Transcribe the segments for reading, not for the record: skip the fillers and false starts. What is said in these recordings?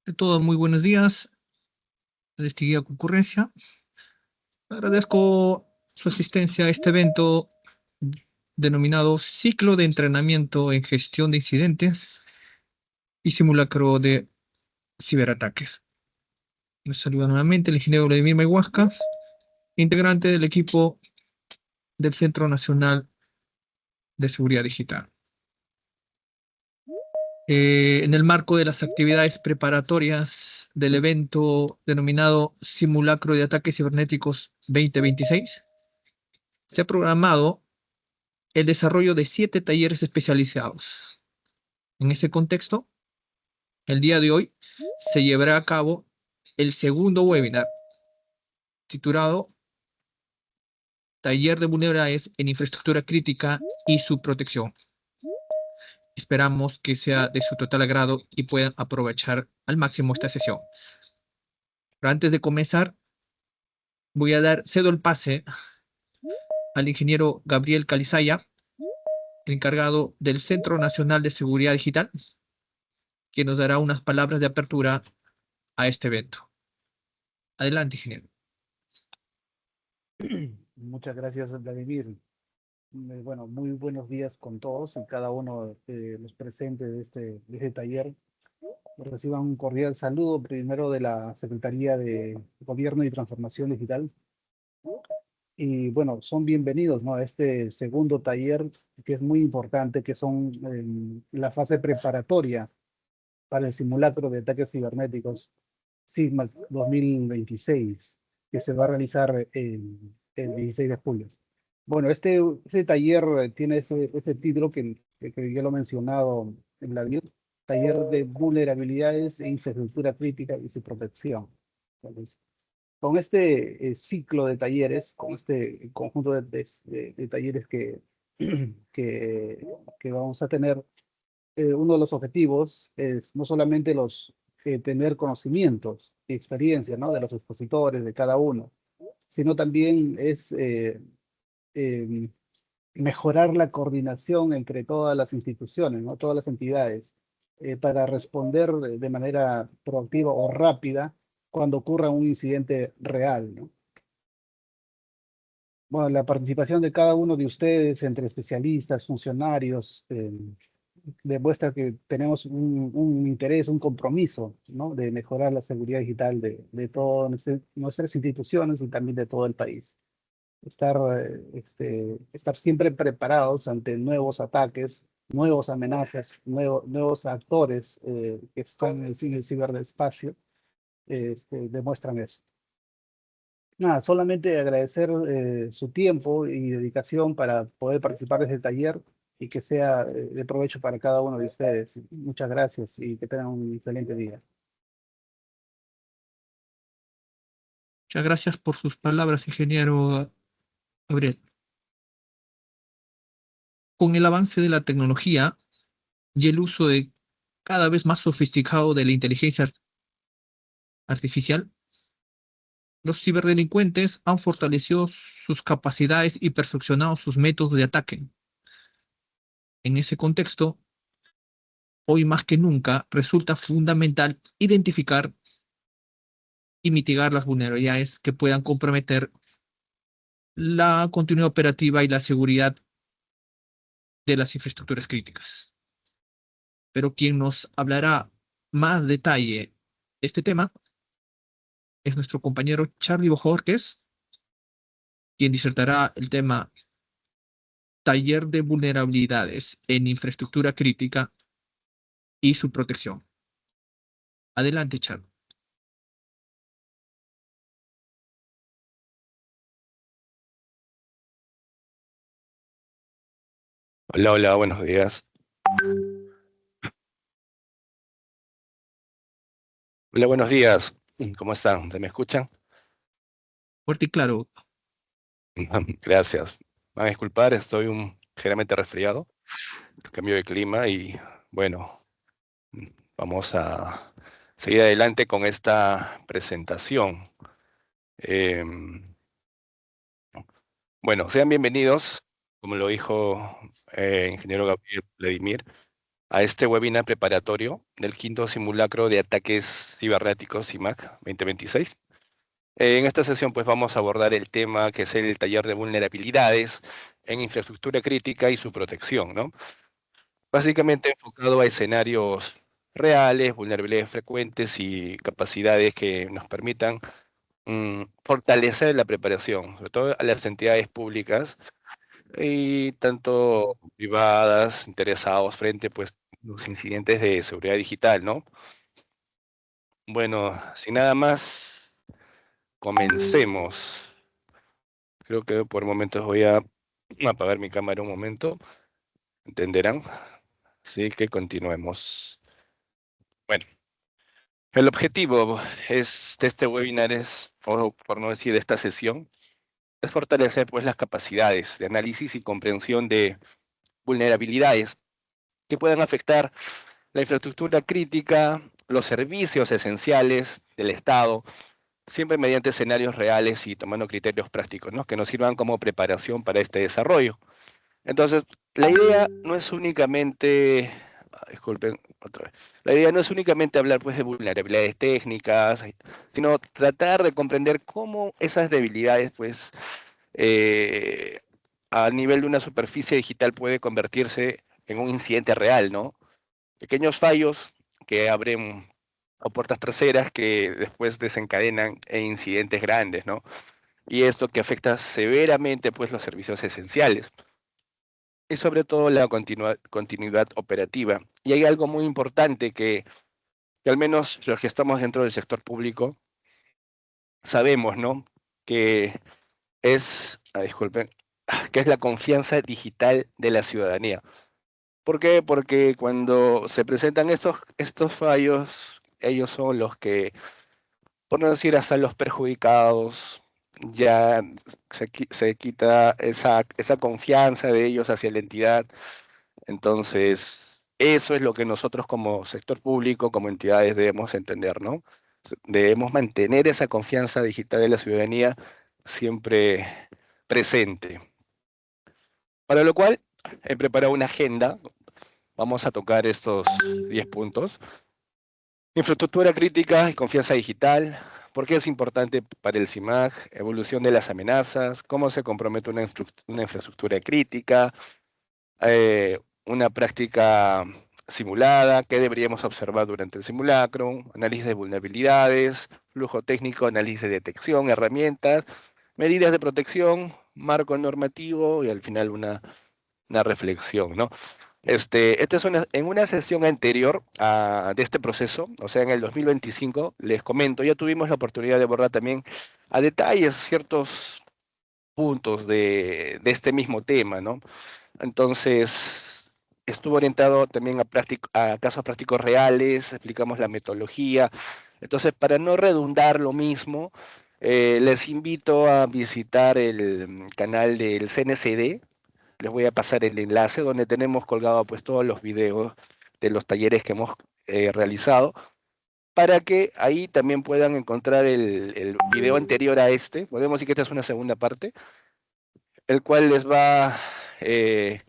De todo, muy buenos días, distinguida concurrencia. Agradezco su asistencia a este evento denominado Ciclo de Entrenamiento en Gestión de Incidentes y Simulacro de Ciberataques. Les saluda nuevamente el ingeniero Vladimir Mayhuasca, integrante del equipo del Centro Nacional de Seguridad Digital. En el marco de las actividades preparatorias del evento denominado Simulacro de Ataques Cibernéticos 2026, se ha programado el desarrollo de 7 talleres especializados. En ese contexto, el día de hoy se llevará a cabo el segundo webinar titulado Taller de vulnerabilidades en infraestructura crítica y su protección. Esperamos que sea de su total agrado y puedan aprovechar al máximo esta sesión. Pero antes de comenzar, cedo el pase al ingeniero Gabriel Calizaya, encargado del Centro Nacional de Seguridad Digital, que nos dará unas palabras de apertura a este evento. Adelante, ingeniero. Muchas gracias, Vladimir. Bueno, muy buenos días con todos y cada uno de los presentes de este taller. Reciban un cordial saludo primero de la Secretaría de Gobierno y Transformación Digital. Y bueno, son bienvenidos, ¿no?, a este segundo taller que es muy importante, que son la fase preparatoria para el simulacro de ataques cibernéticos SIGMA 2026, que se va a realizar el 16 de julio. Bueno, este taller tiene ese título que ya lo he mencionado en la taller de vulnerabilidades e infraestructura crítica y su protección. Entonces, con este ciclo de talleres, con este conjunto de talleres que, que vamos a tener, uno de los objetivos es no solamente tener conocimientos y experiencia, ¿no?, de los expositores, de cada uno, sino también es eh, mejorar la coordinación entre todas las instituciones, ¿no?, todas las entidades, para responder de manera proactiva o rápida cuando ocurra un incidente real, ¿no? Bueno, la participación de cada uno de ustedes, entre especialistas, funcionarios, demuestra que tenemos un interés, un compromiso, ¿no?, de mejorar la seguridad digital de todas nuestras instituciones y también de todo el país. Estar siempre preparados ante nuevos ataques, nuevas amenazas, nuevos actores que están en el ciberespacio, demuestran eso. Nada, solamente agradecer su tiempo y dedicación para poder participar de este taller y que sea de provecho para cada uno de ustedes. Muchas gracias y que tengan un excelente día. Muchas gracias por sus palabras, ingeniero Gabriel. Con el avance de la tecnología y el uso cada vez más sofisticado de la inteligencia artificial, los ciberdelincuentes han fortalecido sus capacidades y perfeccionado sus métodos de ataque. En ese contexto, hoy más que nunca resulta fundamental identificar y mitigar las vulnerabilidades que puedan comprometer la continuidad operativa y la seguridad de las infraestructuras críticas. Pero quien nos hablará más detalle de este tema es nuestro compañero Charlie Bojorquez, quien disertará el tema Taller de vulnerabilidades en infraestructura crítica y su protección. Adelante, Charlie. Hola, hola, buenos días. Hola, buenos días. ¿Cómo están? ¿Me escuchan? Fuerte y claro. Gracias. Van a disculpar, estoy ligeramente resfriado, cambio de clima y bueno, vamos a seguir adelante con esta presentación. Bueno, sean bienvenidos, como lo dijo ingeniero Gabriel Vladimir, a este webinar preparatorio del quinto simulacro de ataques cibernéticos CIMAC 2026. En esta sesión pues vamos a abordar el tema que es el taller de vulnerabilidades en infraestructura crítica y su protección, ¿no? Básicamente enfocado a escenarios reales, vulnerabilidades frecuentes y capacidades que nos permitan fortalecer la preparación, sobre todo a las entidades públicas y tanto privadas, interesados frente pues los incidentes de seguridad digital, ¿no? Bueno, sin nada más, comencemos. Creo que por momentos voy a apagar mi cámara un momento, entenderán. Así que continuemos. Bueno, el objetivo de este webinar es, o por no decir de esta sesión, es fortalecer pues las capacidades de análisis y comprensión de vulnerabilidades que puedan afectar la infraestructura crítica, los servicios esenciales del Estado, siempre mediante escenarios reales y tomando criterios prácticos, ¿no? Que nos sirvan como preparación para este desarrollo. Entonces, la idea no es únicamente, disculpen otra vez, la idea no es únicamente hablar pues de vulnerabilidades técnicas, sino tratar de comprender cómo esas debilidades pues a nivel de una superficie digital puede convertirse en un incidente real, ¿no? Pequeños fallos que abren a puertas traseras que después desencadenan en incidentes grandes, ¿no? Y esto que afecta severamente pues los servicios esenciales y sobre todo la continuidad operativa. Y hay algo muy importante que al menos los que estamos dentro del sector público sabemos, ¿no? Que es, disculpen, que es la confianza digital de la ciudadanía. ¿Por qué? Porque cuando se presentan estos fallos, ellos son los que, por no decir hasta los perjudicados, ya se quita esa confianza de ellos hacia la entidad. Entonces, eso es lo que nosotros como sector público, como entidades debemos entender, ¿no? Debemos mantener esa confianza digital de la ciudadanía siempre presente. Para lo cual, he preparado una agenda. Vamos a tocar estos 10 puntos. Infraestructura crítica y confianza digital. ¿Por qué es importante para el CIMAC? Evolución de las amenazas. ¿Cómo se compromete una infraestructura crítica? Una práctica simulada. ¿Qué deberíamos observar durante el simulacro? Análisis de vulnerabilidades. Flujo técnico, análisis de detección, herramientas. Medidas de protección, marco normativo y al final una reflexión, ¿no? Esta es en una sesión anterior de este proceso, o sea, en el 2025, les comento, ya tuvimos la oportunidad de abordar también a detalles ciertos puntos de este mismo tema, ¿no? Entonces, estuvo orientado también a casos prácticos reales, explicamos la metodología. Entonces, para no redundar lo mismo, les invito a visitar el canal del CNCD. Les voy a pasar el enlace donde tenemos colgado pues todos los videos de los talleres que hemos realizado, para que ahí también puedan encontrar el video anterior a este. Podemos decir que esta es una segunda parte, el cual eh,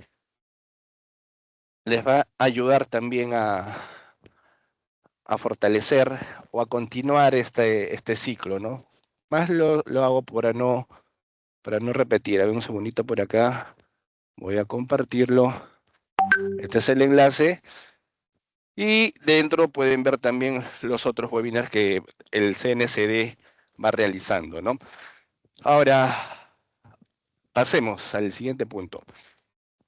les va a ayudar también a fortalecer o a continuar este ciclo, ¿no? Más lo hago para no repetir. A ver, un segundito por acá. Voy a compartirlo. Este es el enlace. Y dentro pueden ver también los otros webinars que el CNCD va realizando, ¿no? Ahora, pasemos al siguiente punto.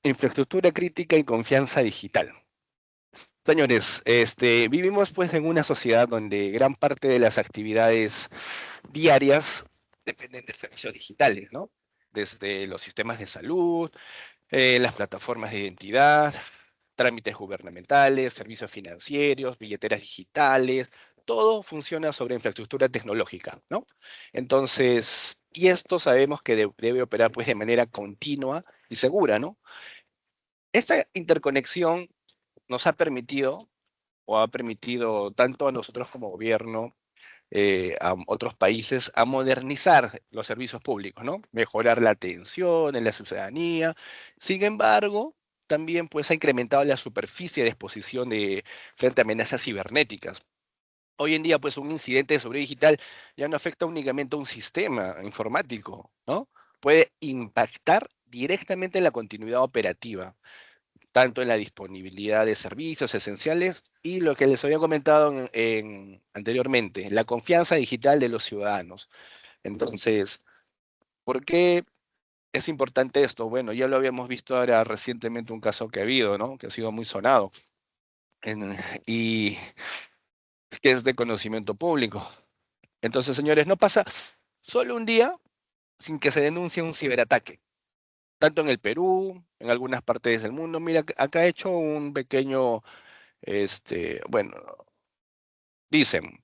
Infraestructura crítica y confianza digital. Señores, vivimos pues en una sociedad donde gran parte de las actividades diarias dependen de servicios digitales, ¿no? Desde los sistemas de salud, las plataformas de identidad, trámites gubernamentales, servicios financieros, billeteras digitales, todo funciona sobre infraestructura tecnológica, ¿no? Entonces, y esto sabemos que debe operar pues de manera continua y segura, ¿no? Esta interconexión nos ha permitido, o ha permitido tanto a nosotros como gobierno, a otros países, a modernizar los servicios públicos, ¿no? Mejorar la atención en la ciudadanía. Sin embargo, también pues, ha incrementado la superficie de exposición frente a amenazas cibernéticas. Hoy en día, pues, un incidente de seguridad digital ya no afecta únicamente a un sistema informático, ¿no? Puede impactar directamente en la continuidad operativa, tanto en la disponibilidad de servicios esenciales y lo que les había comentado anteriormente, la confianza digital de los ciudadanos. Entonces, ¿por qué es importante esto? Bueno, ya lo habíamos visto ahora recientemente un caso que ha habido, ¿no? Que ha sido muy sonado y que es de conocimiento público. Entonces, señores, no pasa solo un día sin que se denuncie un ciberataque, tanto en el Perú, en algunas partes del mundo. Mira, acá he hecho un pequeño, bueno, dicen,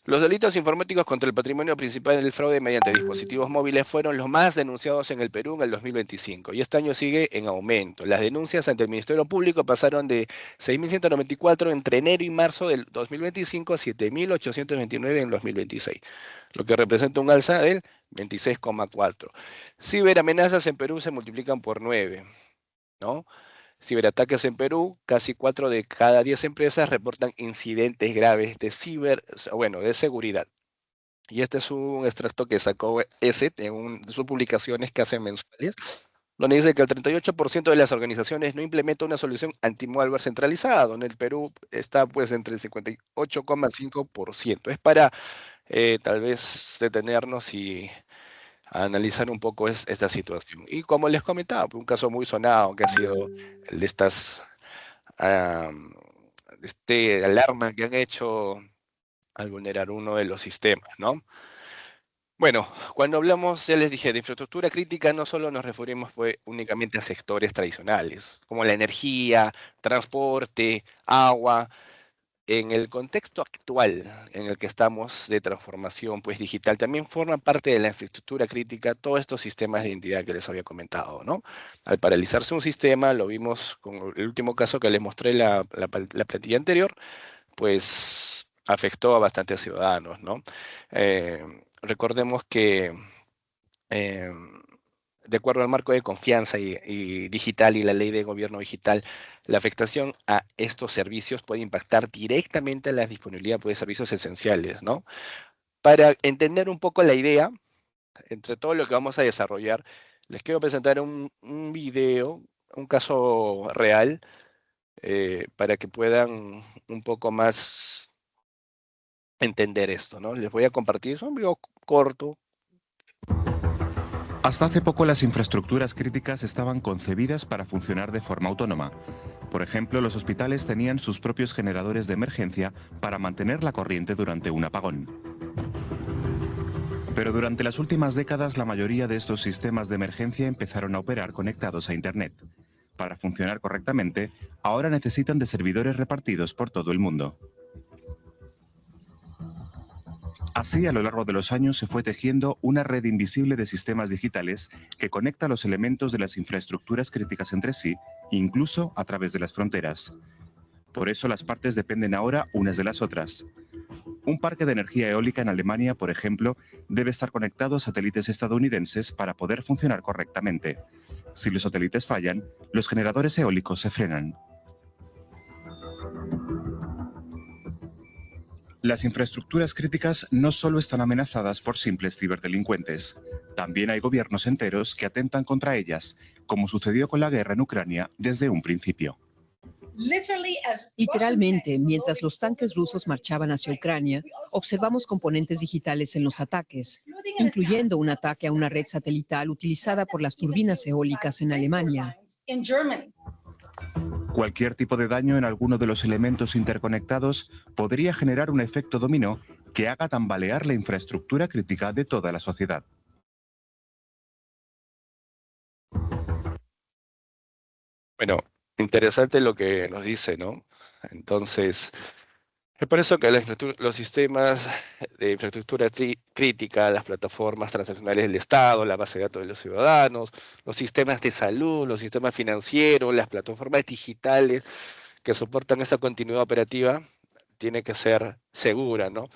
los delitos informáticos contra el patrimonio principal del fraude mediante dispositivos móviles fueron los más denunciados en el Perú en el 2025 y este año sigue en aumento. Las denuncias ante el Ministerio Público pasaron de 6.194 entre enero y marzo del 2025 a 7.829 en 2026, lo que representa un alza del 26,4. Ciberamenazas en Perú se multiplican por 9, ¿no? Ciberataques en Perú, casi 4 de cada 10 empresas reportan incidentes graves de seguridad. Y este es un extracto que sacó ESET de sus publicaciones que hacen mensuales, donde dice que el 38% de las organizaciones no implementa una solución anti-malware centralizada, donde el Perú está pues entre el 58,5%. Es para tal vez detenernos y analizar un poco esta situación. Y como les comentaba, un caso muy sonado que ha sido el de estas alarma que han hecho al vulnerar uno de los sistemas, ¿no? Bueno, cuando hablamos, ya les dije, de infraestructura crítica, no solo nos referimos pues, únicamente a sectores tradicionales, como la energía, transporte, agua. En el contexto actual en el que estamos de transformación pues, digital, también forman parte de la infraestructura crítica todos estos sistemas de identidad que les había comentado, ¿no? Al paralizarse un sistema, lo vimos con el último caso que les mostré la plantilla anterior, pues afectó a bastantes ciudadanos, ¿no? Recordemos que eh, de acuerdo al marco de confianza y digital y la ley de gobierno digital, la afectación a estos servicios puede impactar directamente en la disponibilidad pues, de servicios esenciales, ¿no? Para entender un poco la idea, entre todo lo que vamos a desarrollar, les quiero presentar un video, un caso real, para que puedan un poco más entender esto, ¿no? Les voy a compartir, es un video corto. Hasta hace poco las infraestructuras críticas estaban concebidas para funcionar de forma autónoma. Por ejemplo, los hospitales tenían sus propios generadores de emergencia para mantener la corriente durante un apagón. Pero durante las últimas décadas la mayoría de estos sistemas de emergencia empezaron a operar conectados a Internet. Para funcionar correctamente, ahora necesitan de servidores repartidos por todo el mundo. Así, a lo largo de los años se fue tejiendo una red invisible de sistemas digitales que conecta los elementos de las infraestructuras críticas entre sí, incluso a través de las fronteras. Por eso las partes dependen ahora unas de las otras. Un parque de energía eólica en Alemania, por ejemplo, debe estar conectado a satélites estadounidenses para poder funcionar correctamente. Si los satélites fallan, los generadores eólicos se frenan. Las infraestructuras críticas no solo están amenazadas por simples ciberdelincuentes, también hay gobiernos enteros que atentan contra ellas, como sucedió con la guerra en Ucrania desde un principio. Literalmente, mientras los tanques rusos marchaban hacia Ucrania, observamos componentes digitales en los ataques, incluyendo un ataque a una red satelital utilizada por las turbinas eólicas en Alemania. Cualquier tipo de daño en alguno de los elementos interconectados podría generar un efecto dominó que haga tambalear la infraestructura crítica de toda la sociedad. Bueno, interesante lo que nos dice, ¿no? Entonces, es por eso que los sistemas de infraestructura crítica, las plataformas transaccionales del Estado, la base de datos de los ciudadanos, los sistemas de salud, los sistemas financieros, las plataformas digitales que soportan esa continuidad operativa, tiene que ser segura, ¿no?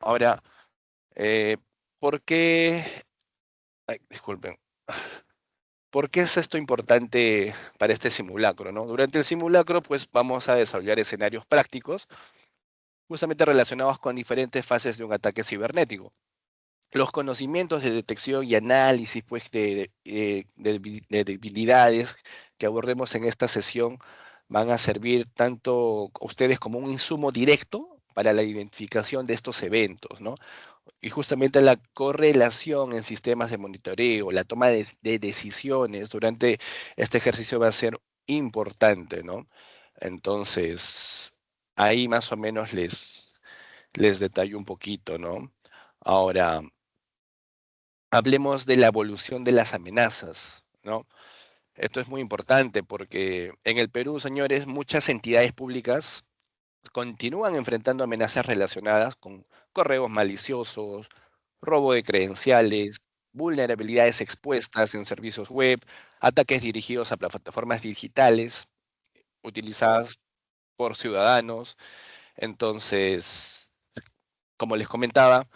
Ahora, ¿por qué? Ay, disculpen. ¿Por qué es esto importante para este simulacro, ¿no? Durante el simulacro, pues vamos a desarrollar escenarios prácticos, justamente relacionados con diferentes fases de un ataque cibernético. Los conocimientos de detección y análisis, pues, de debilidades que abordemos en esta sesión van a servir tanto a ustedes como un insumo directo para la identificación de estos eventos, ¿no? Y justamente la correlación en sistemas de monitoreo, la toma de decisiones durante este ejercicio va a ser importante, ¿no? Entonces, ahí más o menos les detallo un poquito, ¿no? Ahora, hablemos de la evolución de las amenazas, ¿no? Esto es muy importante porque en el Perú, señores, muchas entidades públicas continúan enfrentando amenazas relacionadas con correos maliciosos, robo de credenciales, vulnerabilidades expuestas en servicios web, ataques dirigidos a plataformas digitales utilizadas por ciudadanos. Entonces, como les comentaba,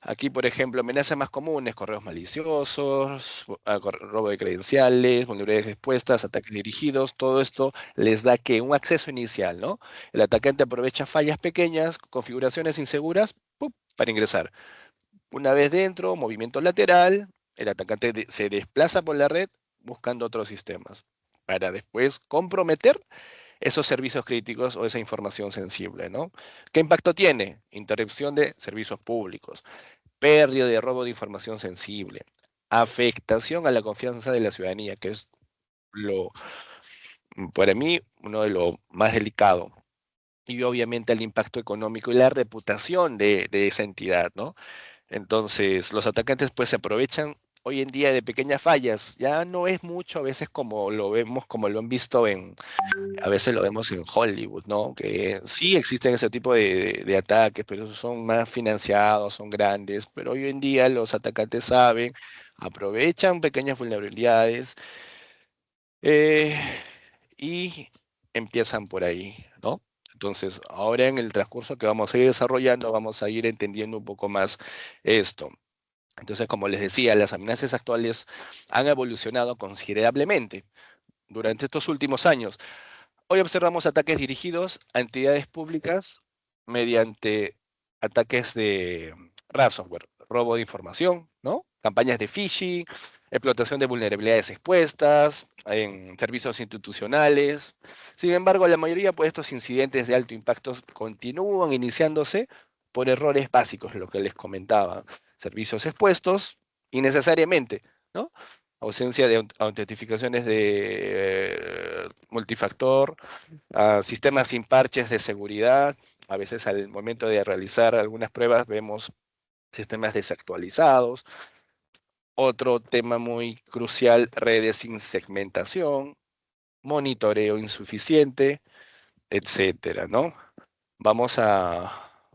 aquí, por ejemplo, amenazas más comunes, correos maliciosos, robo de credenciales, vulnerabilidades expuestas, ataques dirigidos, todo esto les da que un acceso inicial, ¿no? El atacante aprovecha fallas pequeñas, configuraciones inseguras, ¡pum!, para ingresar. Una vez dentro, movimiento lateral, el atacante se desplaza por la red buscando otros sistemas, para después comprometer esos servicios críticos o esa información sensible, ¿no? ¿Qué impacto tiene? Interrupción de servicios públicos, pérdida de robo de información sensible, afectación a la confianza de la ciudadanía, que es lo, para mí, uno de los más delicados. Y obviamente el impacto económico y la reputación de esa entidad, ¿no? Entonces, los atacantes pues se aprovechan hoy en día de pequeñas fallas. Ya no es mucho a veces como lo vemos, como lo han visto a veces lo vemos en Hollywood, ¿no? Que sí existen ese tipo de ataques, pero esos son más financiados, son grandes, pero hoy en día los atacantes saben, aprovechan pequeñas vulnerabilidades eh, y empiezan por ahí, ¿no? Entonces, ahora en el transcurso que vamos a ir desarrollando, vamos a ir entendiendo un poco más esto. Entonces, como les decía, las amenazas actuales han evolucionado considerablemente durante estos últimos años. Hoy observamos ataques dirigidos a entidades públicas mediante ataques de ransomware, robo de información, ¿no? Campañas de phishing, explotación de vulnerabilidades expuestas en servicios institucionales. Sin embargo, la mayoría de estos incidentes de alto impacto continúan iniciándose por errores básicos, lo que les comentaba. Servicios expuestos innecesariamente, ¿no? Ausencia de autentificaciones de multifactor, sistemas sin parches de seguridad. A veces al momento de realizar algunas pruebas vemos sistemas desactualizados. Otro tema muy crucial, redes sin segmentación, monitoreo insuficiente, etcétera, ¿no?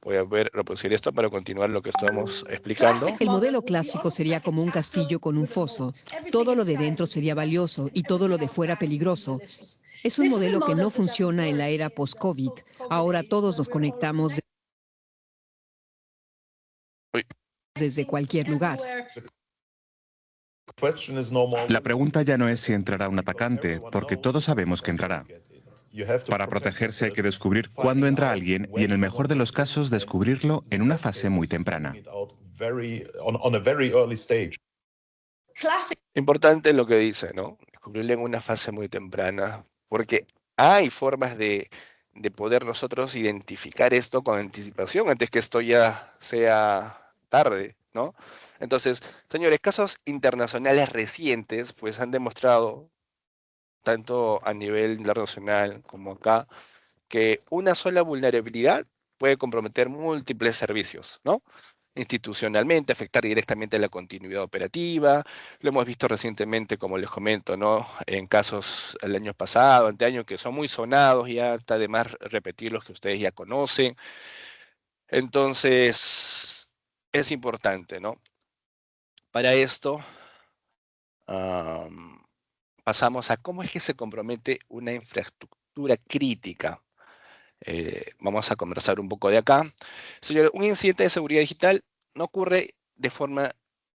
Voy a reproducir esto para continuar lo que estamos explicando. El modelo clásico sería como un castillo con un foso. Todo lo de dentro sería valioso y todo lo de fuera peligroso. Es un modelo que no funciona en la era post-COVID. Ahora todos nos conectamos Uy, desde cualquier lugar. La pregunta ya no es si entrará un atacante, porque todos sabemos que entrará. Para protegerse hay que descubrir cuándo entra alguien y, en el mejor de los casos, descubrirlo en una fase muy temprana. importante lo que dice, ¿no? Descubrirlo en una fase muy temprana, porque hay formas de poder nosotros identificar esto con anticipación antes que esto ya sea tarde, ¿no? Entonces, señores, casos internacionales recientes pues han demostrado, tanto a nivel internacional como acá, que una sola vulnerabilidad puede comprometer múltiples servicios, ¿no? Institucionalmente, afectar directamente la continuidad operativa. Lo hemos visto recientemente, como les comento, ¿no? En casos el año pasado, anteaño, que son muy sonados, ya está de más repetir los que ustedes ya conocen. Entonces, es importante, ¿no? Para esto, pasamos a cómo es que se compromete una infraestructura crítica. Vamos a conversar un poco de acá. Señor, un incidente de seguridad digital no ocurre de forma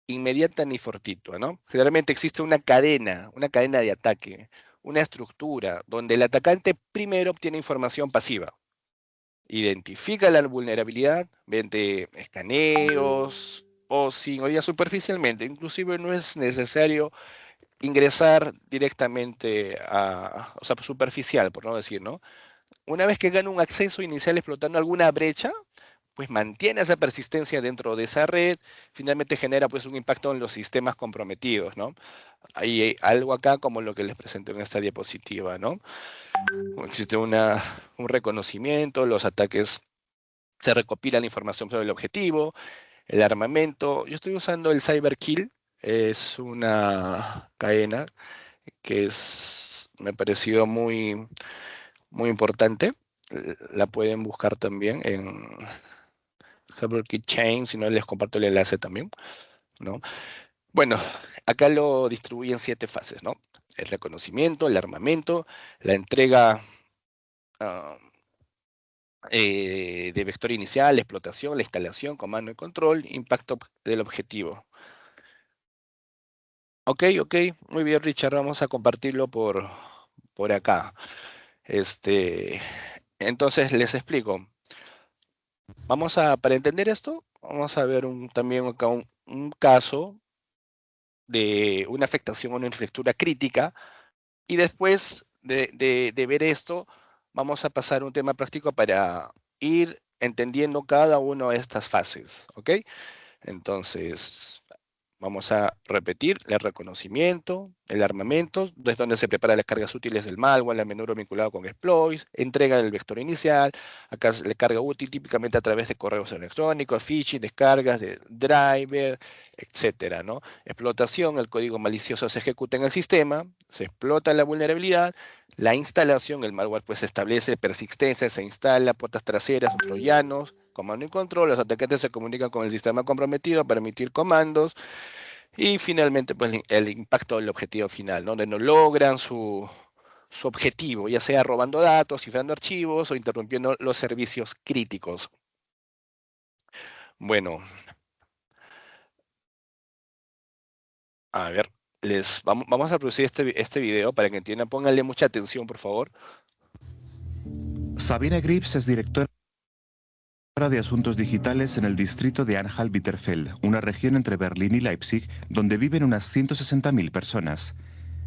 inmediata ni fortuita, ¿no? Generalmente existe una cadena de ataque, una estructura donde el atacante primero obtiene información pasiva, identifica la vulnerabilidad mediante escaneos, posing o ya superficialmente. Inclusive no es necesario ingresar directamente o sea, superficial, por no decir, ¿no? Una vez que gana un acceso inicial explotando alguna brecha, pues mantiene esa persistencia dentro de esa red, finalmente genera pues un impacto en los sistemas comprometidos, ¿no? Hay algo acá como lo que les presenté en esta diapositiva, ¿no? Existe un reconocimiento, los ataques se recopila la información sobre el objetivo, el armamento. Yo estoy usando el Cyberkill, es una cadena que me ha parecido muy, muy importante. La pueden buscar también en Cyberkill Chain, si no les comparto el enlace también, ¿no? Bueno, acá lo distribuí en 7 fases, ¿no? El reconocimiento, el armamento, la entrega de vector inicial, la explotación, la instalación, comando y control, impacto del objetivo. Ok, muy bien, Richard, vamos a compartirlo por acá. Entonces les explico. Para entender esto, vamos a ver también acá un caso de una afectación a una infraestructura crítica, y después de ver esto, vamos a pasar a un tema práctico para ir entendiendo cada una de estas fases, ¿ok? Entonces, vamos a repetir el reconocimiento, el armamento, desde donde se preparan las cargas útiles del malware, a menudo vinculado con exploits, entrega del vector inicial, acá la carga útil típicamente a través de correos electrónicos, phishing, descargas de driver, etcétera, ¿no? Explotación, el código malicioso se ejecuta en el sistema, se explota la vulnerabilidad, la instalación, el malware pues establece persistencia, se instala puertas traseras, troyanos, comando y control, los atacantes se comunican con el sistema comprometido para emitir comandos, y finalmente pues el impacto del objetivo final, ¿no? Donde no logran su objetivo, ya sea robando datos, cifrando archivos o interrumpiendo los servicios críticos. Bueno, a ver, vamos a producir este video para que entiendan. Pónganle mucha atención, por favor. Sabine Grips es directora de Asuntos Digitales en el distrito de Anhalt-Bitterfeld, una región entre Berlín y Leipzig, donde viven unas 160.000 personas.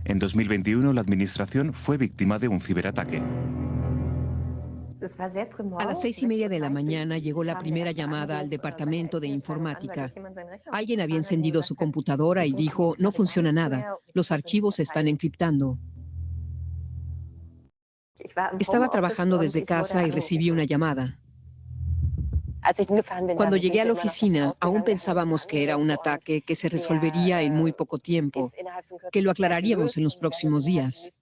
En 2021, la administración fue víctima de un ciberataque. A las 6:30 de la mañana llegó la primera llamada al departamento de informática. Alguien había encendido su computadora y dijo, no funciona nada, los archivos se están encriptando. Estaba trabajando desde casa y recibí una llamada. Cuando llegué a la oficina, aún pensábamos que era un ataque que se resolvería en muy poco tiempo, que lo aclararíamos en los próximos días.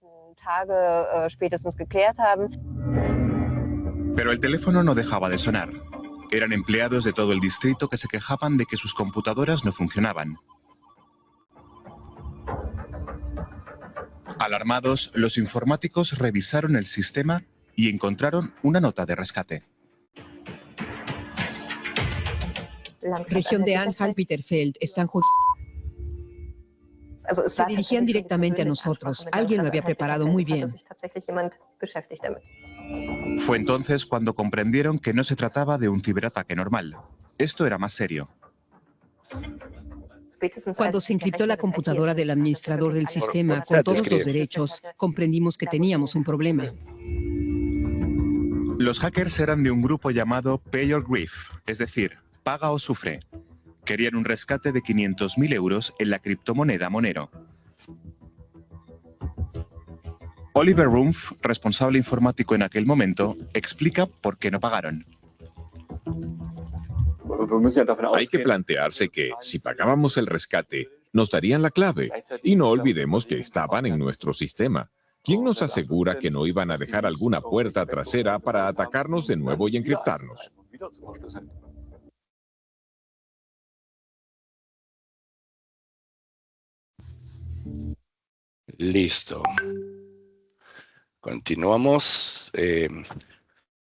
Pero el teléfono no dejaba de sonar. Eran empleados de todo el distrito que se quejaban de que sus computadoras no funcionaban. Alarmados, los informáticos revisaron el sistema y encontraron una nota de rescate. Región de Anhalt-Bitterfeld están se dirigían directamente a nosotros. Alguien lo había preparado muy bien. Fue entonces cuando comprendieron que no se trataba de un ciberataque normal. Esto era más serio. Cuando se encriptó la computadora del administrador del sistema con todos los derechos, comprendimos que teníamos un problema. Los hackers eran de un grupo llamado Pay or Grief, es decir, paga o sufre. Querían un rescate de 500.000 euros en la criptomoneda Monero. Oliver Rumpf, responsable informático en aquel momento, explica por qué no pagaron. Hay que plantearse que, si pagábamos el rescate, nos darían la clave. Y no olvidemos que estaban en nuestro sistema. ¿Quién nos asegura que no iban a dejar alguna puerta trasera para atacarnos de nuevo y encriptarnos? Listo. Continuamos.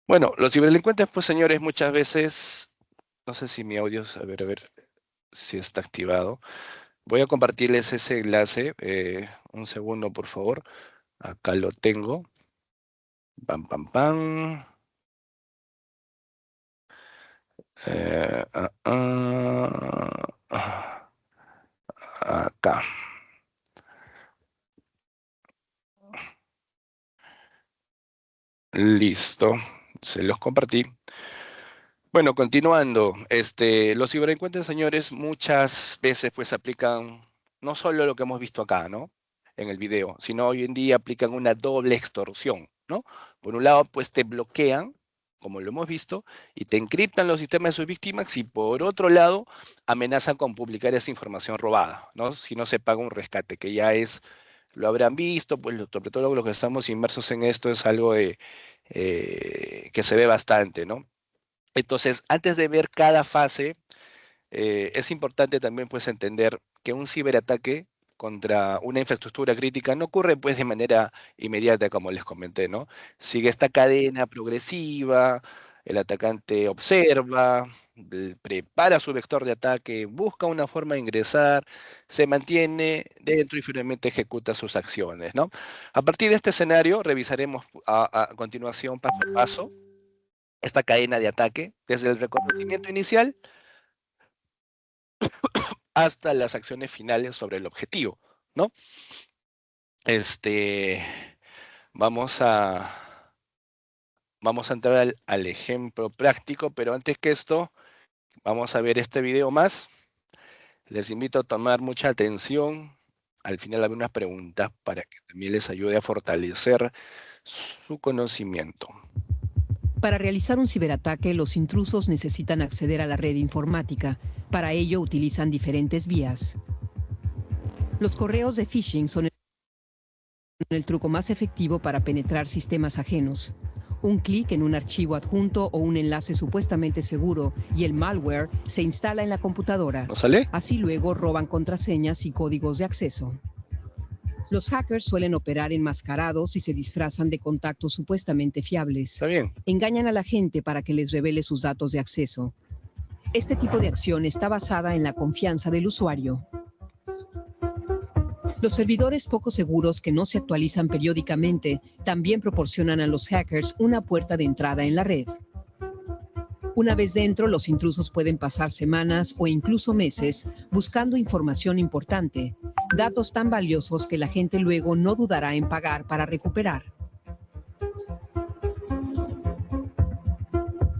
Bueno, los ciberdelincuentes, pues señores, muchas veces, no sé si mi audio, a ver. si está activado. Voy a compartirles ese enlace. Un segundo, por favor. Acá lo tengo. Pam, pam, pam. Acá. Listo. Se los compartí. Bueno, continuando, los ciberdelincuentes, señores, muchas veces pues aplican no solo lo que hemos visto acá, ¿no? En el video, sino hoy en día aplican una doble extorsión, ¿no? Por un lado, pues te bloquean, como lo hemos visto, y te encriptan los sistemas de sus víctimas, y por otro lado, amenazan con publicar esa información robada, ¿no? Si no se paga un rescate, que ya es, lo habrán visto, pues sobre todo los que estamos inmersos en esto es algo que se ve bastante, ¿no? Entonces, antes de ver cada fase, es importante también pues entender que un ciberataque contra una infraestructura crítica no ocurre pues de manera inmediata, como les comenté, ¿no? Sigue esta cadena progresiva, el atacante observa, prepara su vector de ataque, busca una forma de ingresar, se mantiene dentro y finalmente ejecuta sus acciones, ¿no? A partir de este escenario, revisaremos a continuación paso a paso esta cadena de ataque, desde el reconocimiento inicial hasta las acciones finales sobre el objetivo, ¿no? Este, vamos a, vamos a entrar al ejemplo práctico, pero antes que esto, vamos a ver este video más. Les invito a tomar mucha atención. Al final hay unas preguntas para que también les ayude a fortalecer su conocimiento. Para realizar un ciberataque, los intrusos necesitan acceder a la red informática. Para ello utilizan diferentes vías. Los correos de phishing son el truco más efectivo para penetrar sistemas ajenos. Un clic en un archivo adjunto o un enlace supuestamente seguro y el malware se instala en la computadora. ¿No sale? Así luego roban contraseñas y códigos de acceso. Los hackers suelen operar enmascarados y se disfrazan de contactos supuestamente fiables. Está bien. Engañan a la gente para que les revele sus datos de acceso. Este tipo de acción está basada en la confianza del usuario. Los servidores poco seguros que no se actualizan periódicamente también proporcionan a los hackers una puerta de entrada en la red. Una vez dentro, los intrusos pueden pasar semanas o incluso meses buscando información importante, datos tan valiosos que la gente luego no dudará en pagar para recuperar.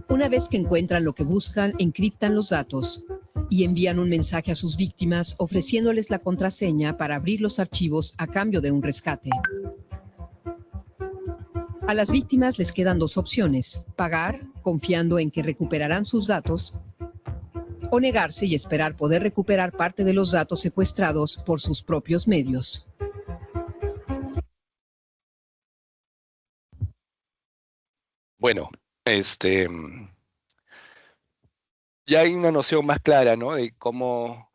Una vez que encuentran lo que buscan, encriptan los datos y envían un mensaje a sus víctimas ofreciéndoles la contraseña para abrir los archivos a cambio de un rescate. A las víctimas les quedan dos opciones: pagar, confiando en que recuperarán sus datos, o negarse y esperar poder recuperar parte de los datos secuestrados por sus propios medios. Bueno, ya hay una noción más clara, ¿no? De cómo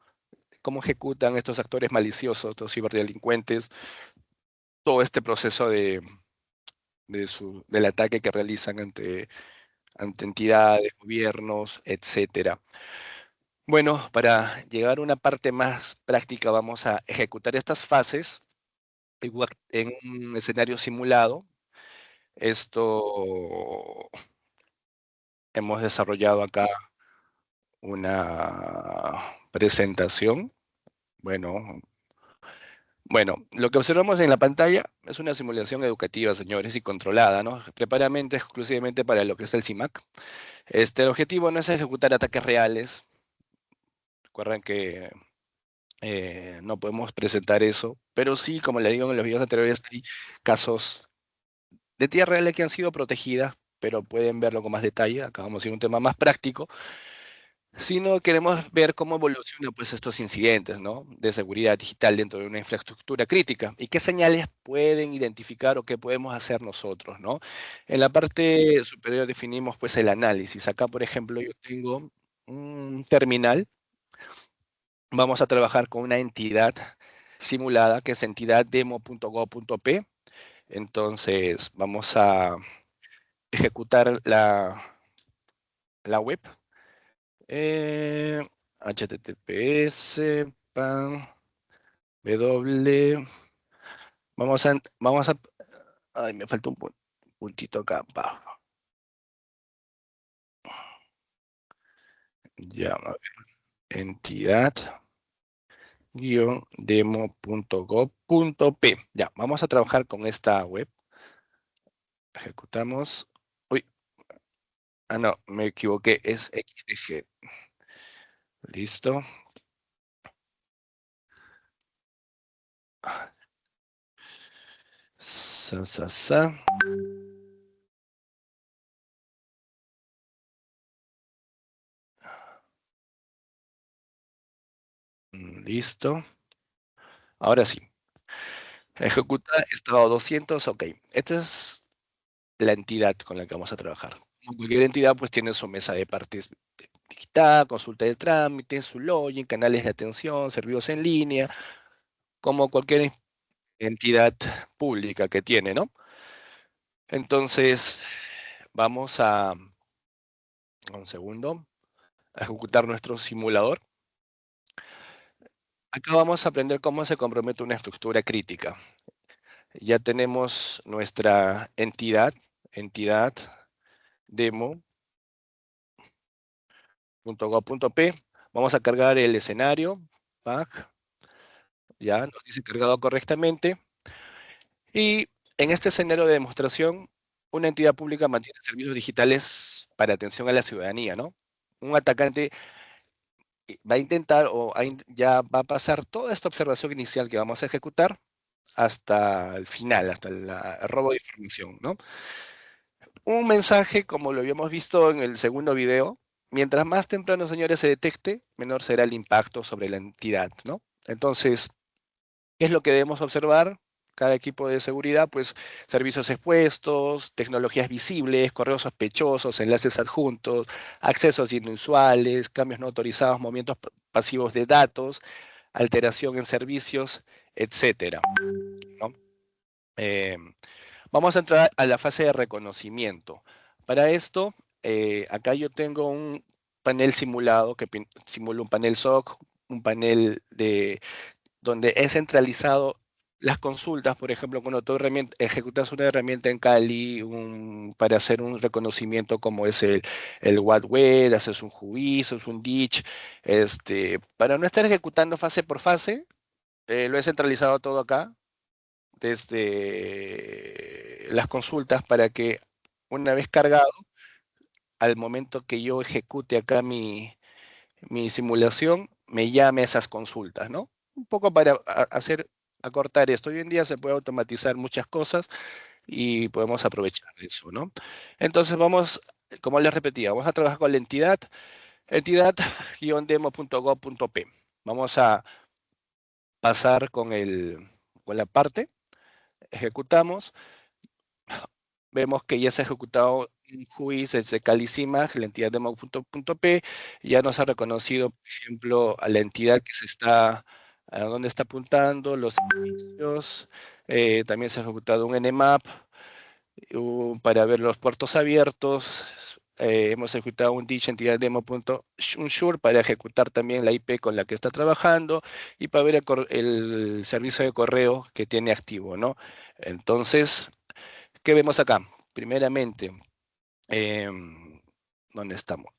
ejecutan estos actores maliciosos, estos ciberdelincuentes, todo este proceso del ataque que realizan ante entidades, gobiernos, etcétera. Bueno, para llegar a una parte más práctica, vamos a ejecutar estas fases igual en un escenario simulado. Esto hemos desarrollado acá una presentación. Bueno, lo que observamos en la pantalla es una simulación educativa, señores, y controlada, ¿no? Preparadamente exclusivamente para lo que es el CIMAC. El objetivo no es ejecutar ataques reales. Recuerden que no podemos presentar eso, pero sí, como les digo en los videos anteriores, hay casos de tierra reales que han sido protegidas, pero pueden verlo con más detalle. Acá vamos a ir a un tema más práctico. Si no, queremos ver cómo evolucionan pues, estos incidentes, ¿no? De seguridad digital dentro de una infraestructura crítica y qué señales pueden identificar o qué podemos hacer nosotros, ¿no? En la parte superior definimos pues, el análisis. Acá, por ejemplo, yo tengo un terminal. Vamos a trabajar con una entidad simulada que es entidad demo.go.p. Entonces, vamos a ejecutar la web. HTTPS, pan, vamos a, ay, me falta un puntito acá abajo. Ya, a ver, entidad demo.gov.p. Ya, vamos a trabajar con esta web. Ejecutamos. Uy, no, me equivoqué, es XDG. Listo. Sa. Listo. Ahora sí. Ejecuta estado 200, ok. Esta es la entidad con la que vamos a trabajar. Como cualquier entidad, pues tiene su mesa de partes digital, consulta de trámite, su login, canales de atención, servicios en línea, como cualquier entidad pública que tiene, ¿no? Entonces, vamos a, un segundo, a ejecutar nuestro simulador. Acá vamos a aprender cómo se compromete una estructura crítica. Ya tenemos nuestra entidad demo.gov.p. Vamos a cargar el escenario, back, ya nos dice cargado correctamente. Y en este escenario de demostración, una entidad pública mantiene servicios digitales para atención a la ciudadanía, ¿no? Un atacante va a intentar ya va a pasar toda esta observación inicial que vamos a ejecutar hasta el final, hasta el robo de información, ¿no? Un mensaje, como lo habíamos visto en el segundo video, mientras más temprano, señores, se detecte, menor será el impacto sobre la entidad, ¿no? Entonces, ¿qué es lo que debemos observar? Cada equipo de seguridad, pues servicios expuestos, tecnologías visibles, correos sospechosos, enlaces adjuntos, accesos inusuales, cambios no autorizados, movimientos pasivos de datos, alteración en servicios, etcétera, ¿no? Vamos a entrar a la fase de reconocimiento. Para esto, acá yo tengo un panel simulado que simula un panel SOC, un panel donde he centralizado las consultas, por ejemplo, cuando tú ejecutas una herramienta en Kali para hacer un reconocimiento como es el what web, haces un juicio, haces un ditch, para no estar ejecutando fase por fase, lo he centralizado todo acá, desde las consultas, para que una vez cargado, al momento que yo ejecute acá mi simulación, me llame a esas consultas, ¿no? Un poco para acortar esto. Hoy en día se puede automatizar muchas cosas y podemos aprovechar de eso, ¿no? Entonces vamos, como les repetía, vamos a trabajar con la entidad-demo.gov.p. Vamos a pasar con la parte, ejecutamos, vemos que ya se ha ejecutado un juicio desde Calisimag, la entidad demo.p, ya nos ha reconocido, por ejemplo, a la entidad que a dónde está apuntando, los servicios, también se ha ejecutado un nmap para ver los puertos abiertos, hemos ejecutado un ditch entidad demo.unsure para ejecutar también la IP con la que está trabajando y para ver el servicio de correo que tiene activo, ¿no? Entonces, ¿qué vemos acá? Primeramente, ¿dónde estamos?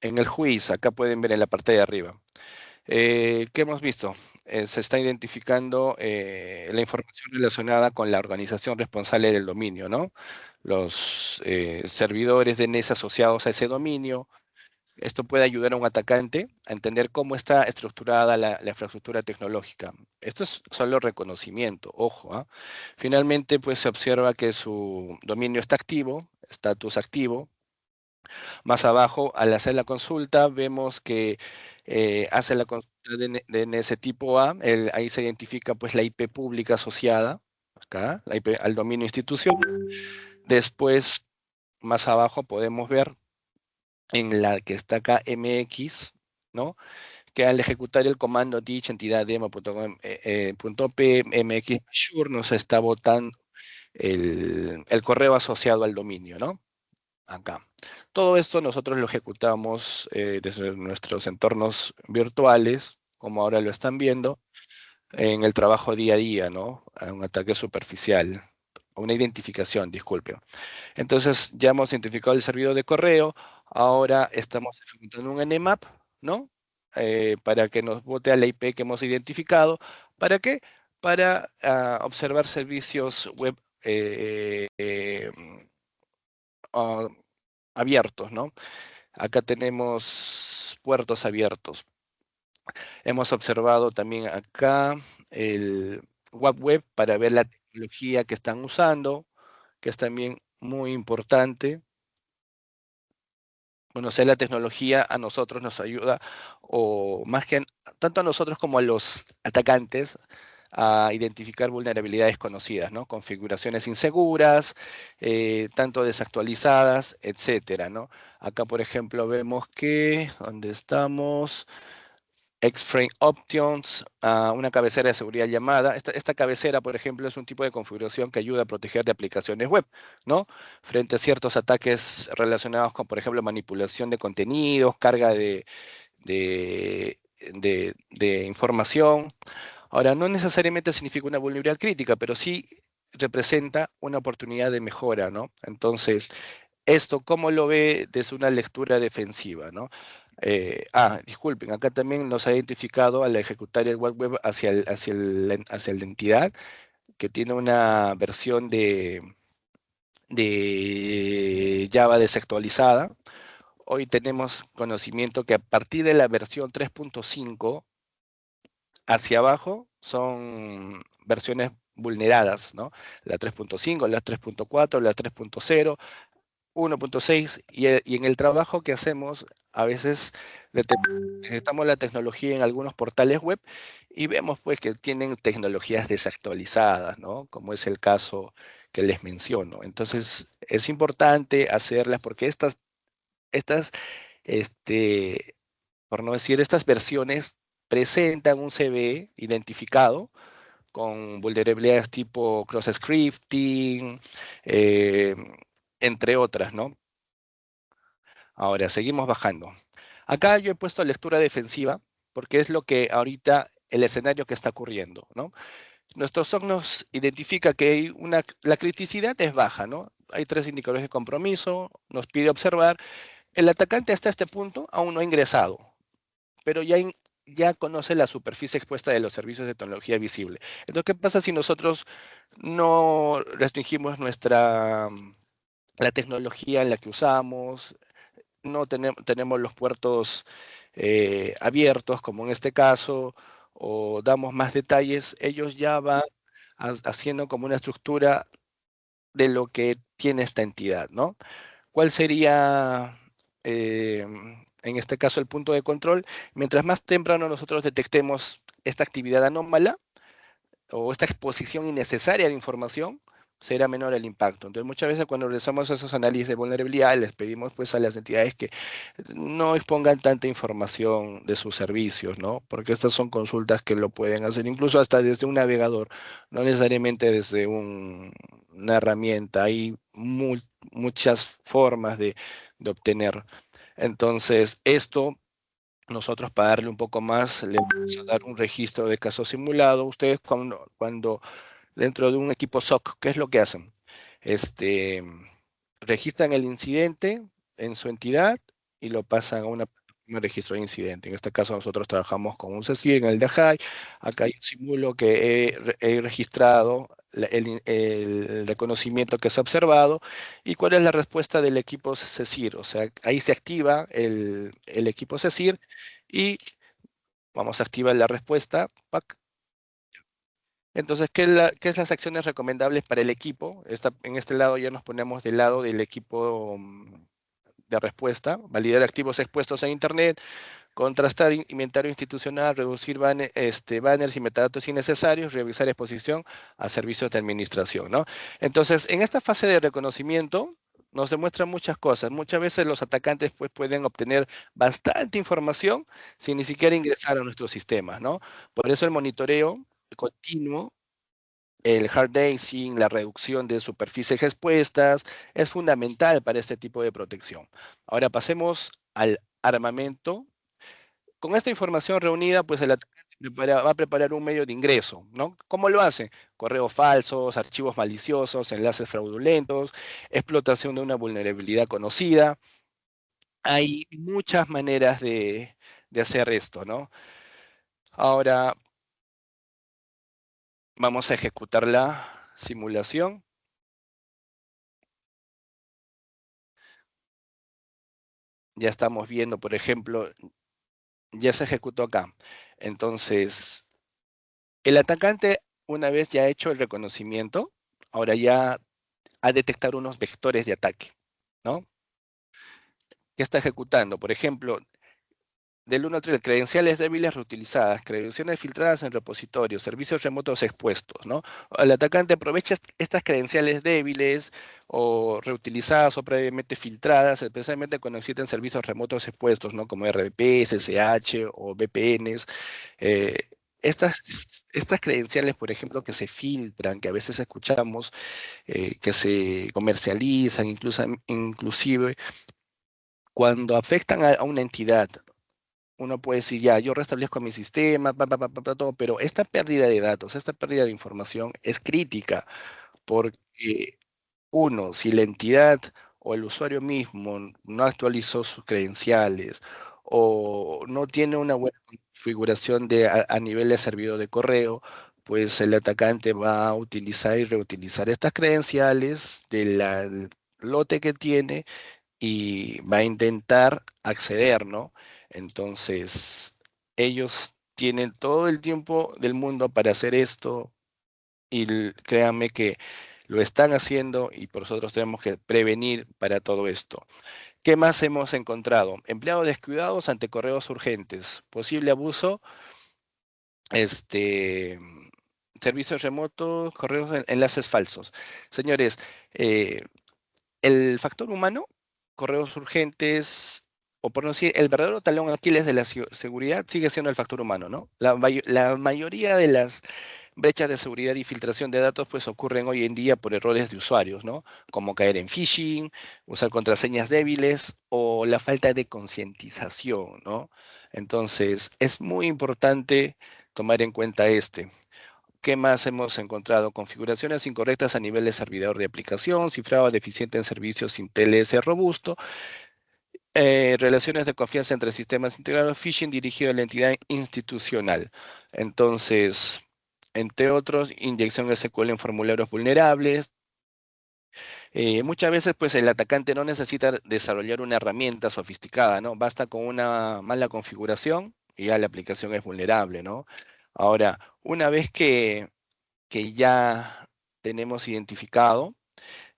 En el juicio, acá pueden ver en la parte de arriba. ¿Qué hemos visto? Se está identificando la información relacionada con la organización responsable del dominio, ¿no? Los servidores DNS asociados a ese dominio. Esto puede ayudar a un atacante a entender cómo está estructurada la infraestructura tecnológica. Esto es solo reconocimiento, ojo. ¿Ah? Finalmente, pues se observa que su dominio está activo, estatus activo. Más abajo, al hacer la consulta, vemos que hace la consulta de DNS tipo A, ahí se identifica pues la IP pública asociada, acá, la IP al dominio institución. Después, más abajo podemos ver en la que está acá MX, ¿no? Que al ejecutar el comando ditch entidad demo.p mx sure nos está botando el correo asociado al dominio, ¿no? acá. Todo esto nosotros lo ejecutamos desde nuestros entornos virtuales, como ahora lo están viendo, en el trabajo día a día, ¿no? A un ataque superficial, una identificación, disculpe. Entonces ya hemos identificado el servidor de correo, ahora estamos ejecutando un nmap, ¿no? Para que nos bote a la IP que hemos identificado. ¿Para qué? Para observar servicios web ah, abiertos, ¿no? Acá tenemos puertos abiertos. Hemos observado también acá el web para ver la tecnología que están usando, que es también muy importante. Conocer la tecnología a nosotros nos ayuda, o más que tanto a nosotros como a los atacantes, a identificar vulnerabilidades conocidas, ¿no? Configuraciones inseguras, tanto desactualizadas, etcétera, ¿no? Acá, por ejemplo, vemos que, ¿dónde estamos? X-Frame Options, una cabecera de seguridad llamada. Esta cabecera, por ejemplo, es un tipo de configuración que ayuda a proteger de aplicaciones web, ¿no? Frente a ciertos ataques relacionados con, por ejemplo, manipulación de contenidos, carga de, de información. Ahora, no necesariamente significa una vulnerabilidad crítica, pero sí representa una oportunidad de mejora, ¿no? Entonces, esto, ¿cómo lo ve desde una lectura defensiva, ¿no? Disculpen, acá también nos ha identificado al ejecutar el web hacia la entidad, que tiene una versión de Java desactualizada. Hoy tenemos conocimiento que a partir de la versión 3.5 hacia abajo son versiones vulneradas, ¿no? La 3.5, la 3.4, la 3.0, 1.6, y en el trabajo que hacemos, a veces necesitamos la tecnología en algunos portales web y vemos pues que tienen tecnologías desactualizadas, ¿no? Como es el caso que les menciono. Entonces, es importante hacerlas porque estas, este, por no decir, estas versiones presentan un CVE identificado con vulnerabilidades tipo cross-scripting, eh, entre otras, ¿no? Ahora, seguimos bajando. Acá yo he puesto lectura defensiva porque es lo que ahorita el escenario que está ocurriendo, ¿no? Nuestro SOC nos identifica que hay la criticidad es baja, ¿no? Hay 3 indicadores de compromiso, nos pide observar. El atacante hasta este punto aún no ha ingresado, pero ya conoce la superficie expuesta de los servicios de tecnología visible. Entonces, ¿qué pasa si nosotros no restringimos la tecnología en la que usamos, no tenemos los puertos abiertos, como en este caso, o damos más detalles? Ellos ya van haciendo como una estructura de lo que tiene esta entidad, ¿no? ¿Cuál sería, en este caso, el punto de control? Mientras más temprano nosotros detectemos esta actividad anómala o esta exposición innecesaria de información, será menor el impacto. Entonces, muchas veces cuando realizamos esos análisis de vulnerabilidad, les pedimos pues a las entidades que no expongan tanta información de sus servicios, ¿no? Porque estas son consultas que lo pueden hacer incluso hasta desde un navegador, no necesariamente desde una herramienta. Hay muchas formas de obtener. Entonces, esto nosotros, para darle un poco más, le vamos a dar un registro de caso simulado. Ustedes cuando dentro de un equipo SOC, ¿qué es lo que hacen? Registran el incidente en su entidad y lo pasan a un registro de incidente. En este caso nosotros trabajamos con un CECIR en el de HAI. Acá hay un simulo que he registrado el reconocimiento que se ha observado y cuál es la respuesta del equipo CECIR. O sea, ahí se activa el equipo CECIR y vamos a activar la respuesta. Entonces, ¿qué es las acciones recomendables para el equipo? En este lado ya nos ponemos del lado del equipo de respuesta: validar activos expuestos en Internet, contrastar inventario institucional, reducir banners y metadatos innecesarios, revisar exposición a servicios de administración, ¿no? Entonces, en esta fase de reconocimiento nos demuestran muchas cosas. Muchas veces los atacantes pues, pueden obtener bastante información sin ni siquiera ingresar a nuestros sistemas, ¿no? Por eso el monitoreo continuo el hardening, la reducción de superficies expuestas, es fundamental para este tipo de protección. Ahora pasemos al armamento. Con esta información reunida, pues el atacante va a preparar un medio de ingreso, ¿no? ¿Cómo lo hace? Correos falsos, archivos maliciosos, enlaces fraudulentos, explotación de una vulnerabilidad conocida. Hay muchas maneras de hacer esto, ¿no? Ahora vamos a ejecutar la simulación. Ya estamos viendo, por ejemplo, ya se ejecutó acá. Entonces, el atacante, una vez ya hecho el reconocimiento, ahora ya a detectar unos vectores de ataque, ¿no? ¿Qué está ejecutando? Por ejemplo, del 1 al 3, credenciales débiles reutilizadas, credenciales filtradas en repositorios, servicios remotos expuestos, ¿no? El atacante aprovecha estas credenciales débiles o reutilizadas o previamente filtradas, especialmente cuando existen servicios remotos expuestos, ¿no? Como RDP, SSH o VPNs. Eh, estas credenciales, por ejemplo, que se filtran, que a veces escuchamos, que se comercializan, inclusive cuando afectan a una entidad, uno puede decir, ya, yo restablezco mi sistema, todo, pero esta pérdida de datos, esta pérdida de información es crítica, porque uno, si la entidad o el usuario mismo no actualizó sus credenciales o no tiene una buena configuración a nivel de servidor de correo, pues el atacante va a utilizar y reutilizar estas credenciales del lote que tiene y va a intentar acceder, ¿no? Entonces, ellos tienen todo el tiempo del mundo para hacer esto y créanme que lo están haciendo y por nosotros tenemos que prevenir para todo esto. ¿Qué más hemos encontrado? Empleados descuidados ante correos urgentes, posible abuso, servicios remotos, correos, enlaces falsos. Señores, el factor humano, correos urgentes, o por no decir, el verdadero talón Aquiles de la seguridad sigue siendo el factor humano, ¿no? La mayoría de las brechas de seguridad y filtración de datos pues ocurren hoy en día por errores de usuarios, ¿no? Como caer en phishing, usar contraseñas débiles o la falta de concientización, ¿no? Entonces, es muy importante tomar en cuenta ¿Qué más hemos encontrado? Configuraciones incorrectas a nivel de servidor de aplicación, cifrado deficiente en servicios sin TLS robusto, relaciones de confianza entre sistemas integrados, phishing dirigido a la entidad institucional. Entonces, entre otros, inyección SQL en formularios vulnerables. Muchas veces, pues, el atacante no necesita desarrollar una herramienta sofisticada, ¿no? Basta con una mala configuración y ya la aplicación es vulnerable, ¿no? Ahora, una vez que ya tenemos identificado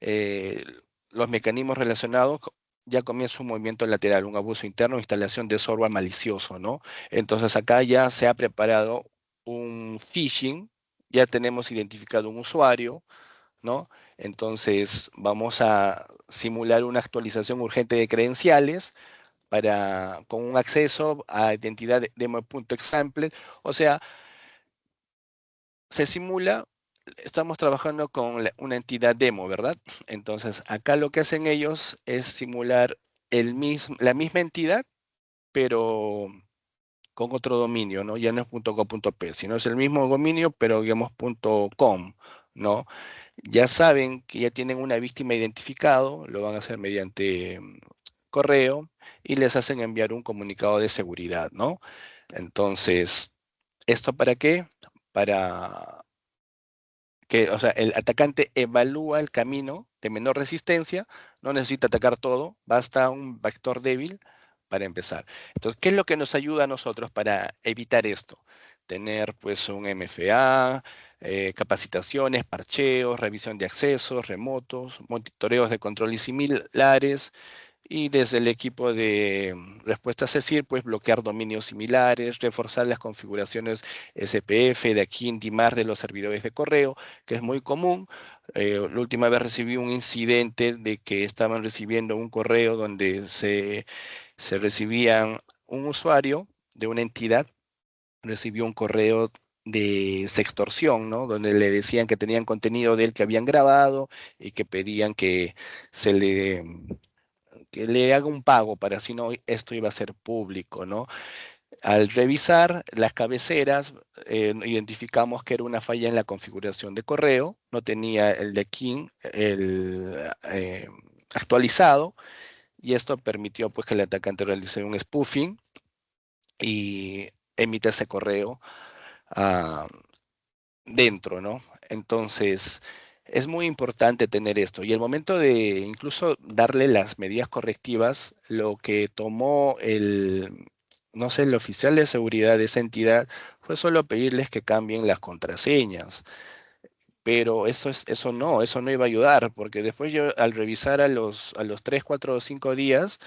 eh, los mecanismos relacionados, ya comienza un movimiento lateral, un abuso interno, instalación de software malicioso, ¿no? Entonces acá ya se ha preparado un phishing, ya tenemos identificado un usuario, ¿no? Entonces vamos a simular una actualización urgente de credenciales con un acceso a identidad demo.example, o sea, se simula, estamos trabajando con una entidad demo, ¿verdad? Entonces, acá lo que hacen ellos es simular la misma entidad, pero con otro dominio, ¿no? Ya no es .co.p, sino es el mismo dominio, pero digamos .com, ¿no? Ya saben que ya tienen una víctima identificado, lo van a hacer mediante correo y les hacen enviar un comunicado de seguridad, ¿no? Entonces, ¿esto para qué? Para o sea, el atacante evalúa el camino de menor resistencia, no necesita atacar todo, basta un vector débil para empezar. Entonces, ¿qué es lo que nos ayuda a nosotros para evitar esto? Tener pues un MFA, capacitaciones, parcheos, revisión de accesos remotos, monitoreos de control y similares, y desde el equipo de respuesta CECIR, pues bloquear dominios similares, reforzar las configuraciones SPF, de aquí intimar de los servidores de correo, que es muy común. La última vez recibí un incidente de que estaban recibiendo un correo donde se recibían un usuario de una entidad, recibió un correo de sextorsión, ¿no? Donde le decían que tenían contenido de él que habían grabado y que pedían que que le haga un pago para si no esto iba a ser público, ¿no? Al revisar las cabeceras, identificamos que era una falla en la configuración de correo, no tenía el de King actualizado, y esto permitió pues que el atacante realice un spoofing y emite ese correo dentro, ¿no? Entonces, es muy importante tener esto. Y el momento de incluso darle las medidas correctivas, lo que tomó no sé, el oficial de seguridad de esa entidad fue solo pedirles que cambien las contraseñas. Pero eso no iba a ayudar, porque después yo al revisar a los 3, 4 o 5 días,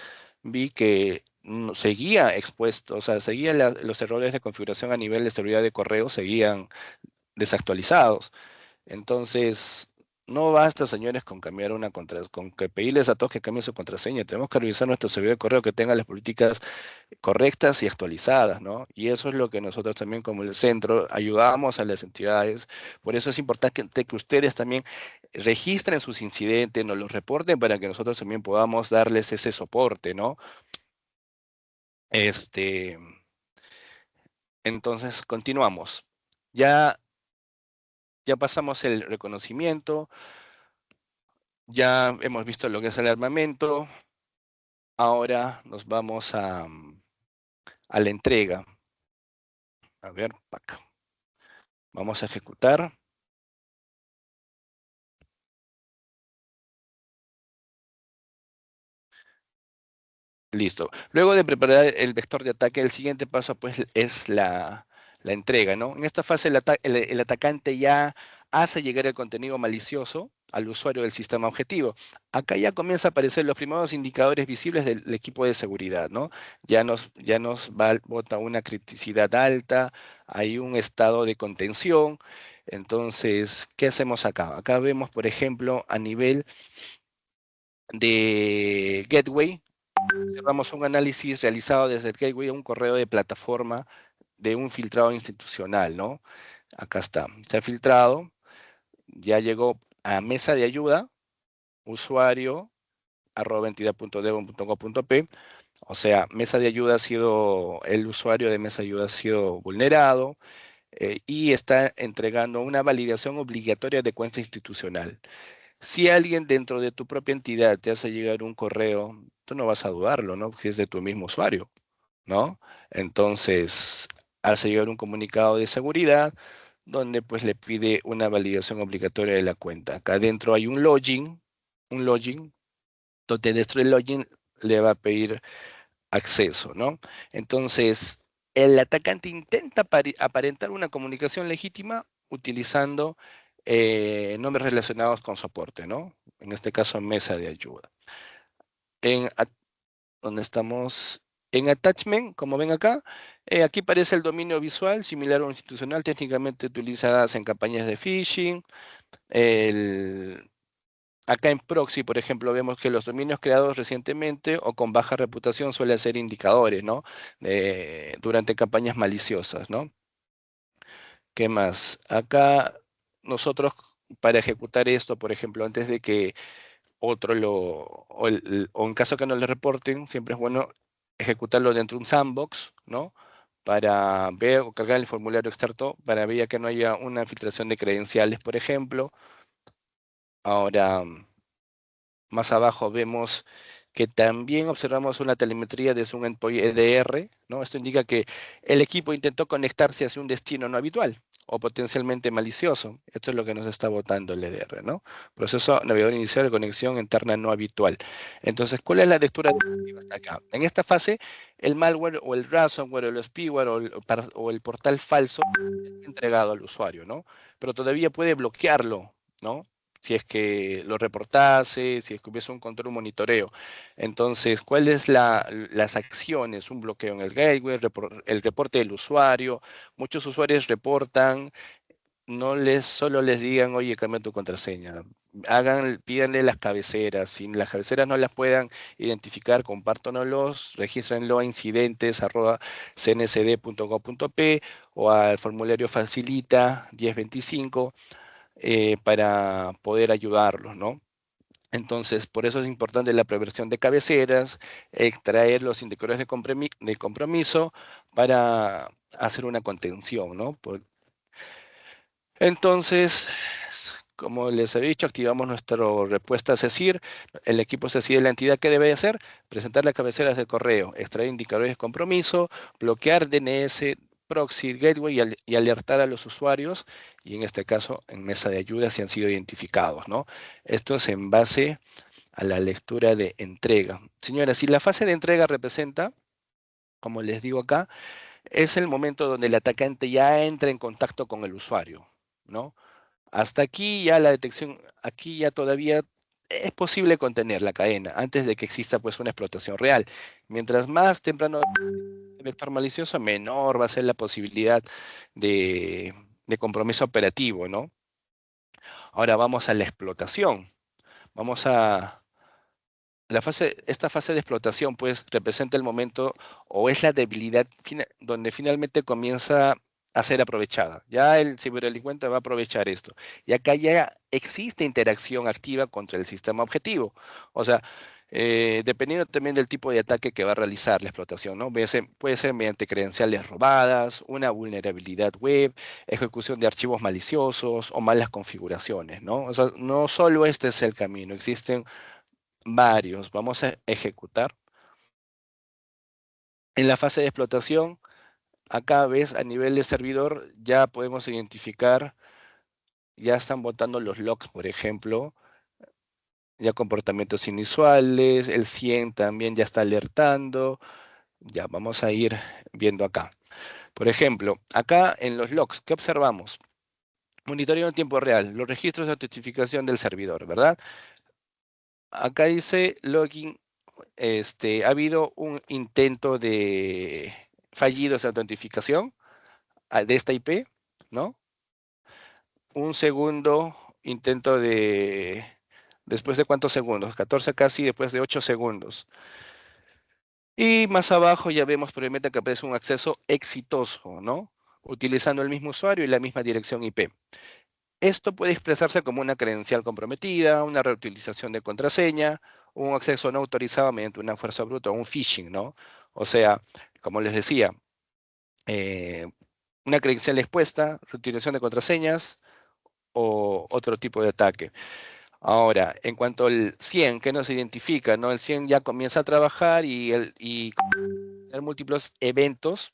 vi que seguía expuesto, o sea, seguía los errores de configuración a nivel de seguridad de correo, seguían desactualizados. Entonces, no basta, señores, con cambiar con que pedirles a todos que cambien su contraseña. Tenemos que revisar nuestro servidor de correo que tenga las políticas correctas y actualizadas, ¿no? Y eso es lo que nosotros también como el centro ayudamos a las entidades. Por eso es importante que ustedes también registren sus incidentes, nos los reporten para que nosotros también podamos darles ese soporte, ¿no? Entonces, continuamos. Ya pasamos el reconocimiento, ya hemos visto lo que es el armamento, ahora nos vamos a la entrega. A ver, acá. Vamos a ejecutar. Listo. Luego de preparar el vector de ataque, el siguiente paso pues es la entrega, ¿no? En esta fase el atacante ya hace llegar el contenido malicioso al usuario del sistema objetivo. Acá ya comienza a aparecer los primeros indicadores visibles del equipo de seguridad, ¿no? Ya nos bota una criticidad alta, hay un estado de contención. Entonces, ¿qué hacemos acá? Acá vemos, por ejemplo, a nivel de gateway, observamos un análisis realizado desde el gateway a un correo de plataforma de un filtrado institucional, ¿no? Acá está, se ha filtrado, ya llegó a mesa de ayuda, usuario, @entidad.devo.gov.p, o sea, mesa de ayuda ha sido, el usuario de mesa de ayuda ha sido vulnerado, y está entregando una validación obligatoria de cuenta institucional. Si alguien dentro de tu propia entidad te hace llegar un correo, tú no vas a dudarlo, ¿no? Porque es de tu mismo usuario, ¿no? Entonces, hace llegar un comunicado de seguridad donde pues le pide una validación obligatoria de la cuenta. Acá adentro hay un login, donde dentro del login le va a pedir acceso, ¿no? Entonces, el atacante intenta aparentar una comunicación legítima utilizando nombres relacionados con soporte, ¿no? En este caso, mesa de ayuda. Donde estamos en attachment, como ven acá, aquí aparece el dominio visual, similar o institucional, técnicamente utilizadas en campañas de phishing. Acá en proxy, por ejemplo, vemos que los dominios creados recientemente o con baja reputación suelen ser indicadores, ¿no? Durante campañas maliciosas, ¿no? ¿Qué más? Acá nosotros, para ejecutar esto, por ejemplo, antes de que otro o en caso que no le reporten, siempre es bueno ejecutarlo dentro de un sandbox, ¿no? Para ver o cargar el formulario externo para ver que no haya una filtración de credenciales, por ejemplo. Ahora, más abajo vemos que también observamos una telemetría desde un endpoint EDR, ¿no? Esto indica que el equipo intentó conectarse hacia un destino no habitual o potencialmente malicioso. Esto es lo que nos está botando el EDR, ¿no? Proceso navegador inicial de conexión interna no habitual. Entonces, ¿cuál es la lectura hasta acá? En esta fase, el malware o el ransomware o el spyware o el portal falso es entregado al usuario, ¿no? Pero todavía puede bloquearlo, ¿no? Si es que lo reportase, si es que hubiese un control, un monitoreo. Entonces, ¿cuáles las acciones? Un bloqueo en el gateway, el reporte del usuario. Muchos usuarios reportan no solo les digan, oye, cambia tu contraseña. Pídanle las cabeceras. Si las cabeceras no las puedan identificar, compártanoslos, regístrenlo a incidentes@cnsd.gov.p o al formulario Facilita 1025 para poder ayudarlos, ¿no? Entonces, por eso es importante la prevención de cabeceras, extraer los indicadores de compromiso para hacer una contención, ¿no? Entonces, como les he dicho, activamos nuestra respuesta CECIR. El equipo CECIR es la entidad que debe hacer, presentar las cabeceras del correo, extraer indicadores de compromiso, bloquear DNS, proxy, gateway y alertar a los usuarios, y en este caso en mesa de ayuda si han sido identificados, ¿no? Esto es en base a la lectura de entrega. Señora, si la fase de entrega representa, como les digo acá, es el momento donde el atacante ya entra en contacto con el usuario, ¿no? Hasta aquí ya la detección, aquí ya todavía es posible contener la cadena antes de que exista pues una explotación real. Mientras más temprano el vector malicioso, menor va a ser la posibilidad de compromiso operativo, ¿no? Ahora vamos a la explotación. Vamos a esta fase de explotación pues representa el momento o es la debilidad donde finalmente comienza a ser aprovechada. Ya el ciberdelincuente va a aprovechar esto. Y acá ya existe interacción activa contra el sistema objetivo. O sea, dependiendo también del tipo de ataque que va a realizar la explotación, ¿no? Puede ser mediante credenciales robadas, una vulnerabilidad web, ejecución de archivos maliciosos o malas configuraciones, ¿no? O sea, no solo este es el camino, existen varios. Vamos a ejecutar. En la fase de explotación, acá ves a nivel de servidor, ya podemos identificar, ya están botando los logs, por ejemplo, ya comportamientos inusuales, el 100 también ya está alertando. Ya vamos a ir viendo acá. Por ejemplo, acá en los logs, ¿qué observamos? Monitoreo en tiempo real, los registros de autentificación del servidor, ¿verdad? Acá dice login. Ha habido un intento de fallidos de autentificación de esta IP, ¿no? Un segundo intento ¿después de cuántos segundos? 14 casi, después de 8 segundos. Y más abajo ya vemos probablemente que aparece un acceso exitoso, ¿no? Utilizando el mismo usuario y la misma dirección IP. Esto puede expresarse como una credencial comprometida, una reutilización de contraseña, un acceso no autorizado mediante una fuerza bruta o un phishing, ¿no? O sea, como les decía, una credencial expuesta, reutilización de contraseñas o otro tipo de ataque. Ahora, en cuanto al 100, ¿qué nos identifica? ¿No? El 100 ya comienza a trabajar y múltiples eventos,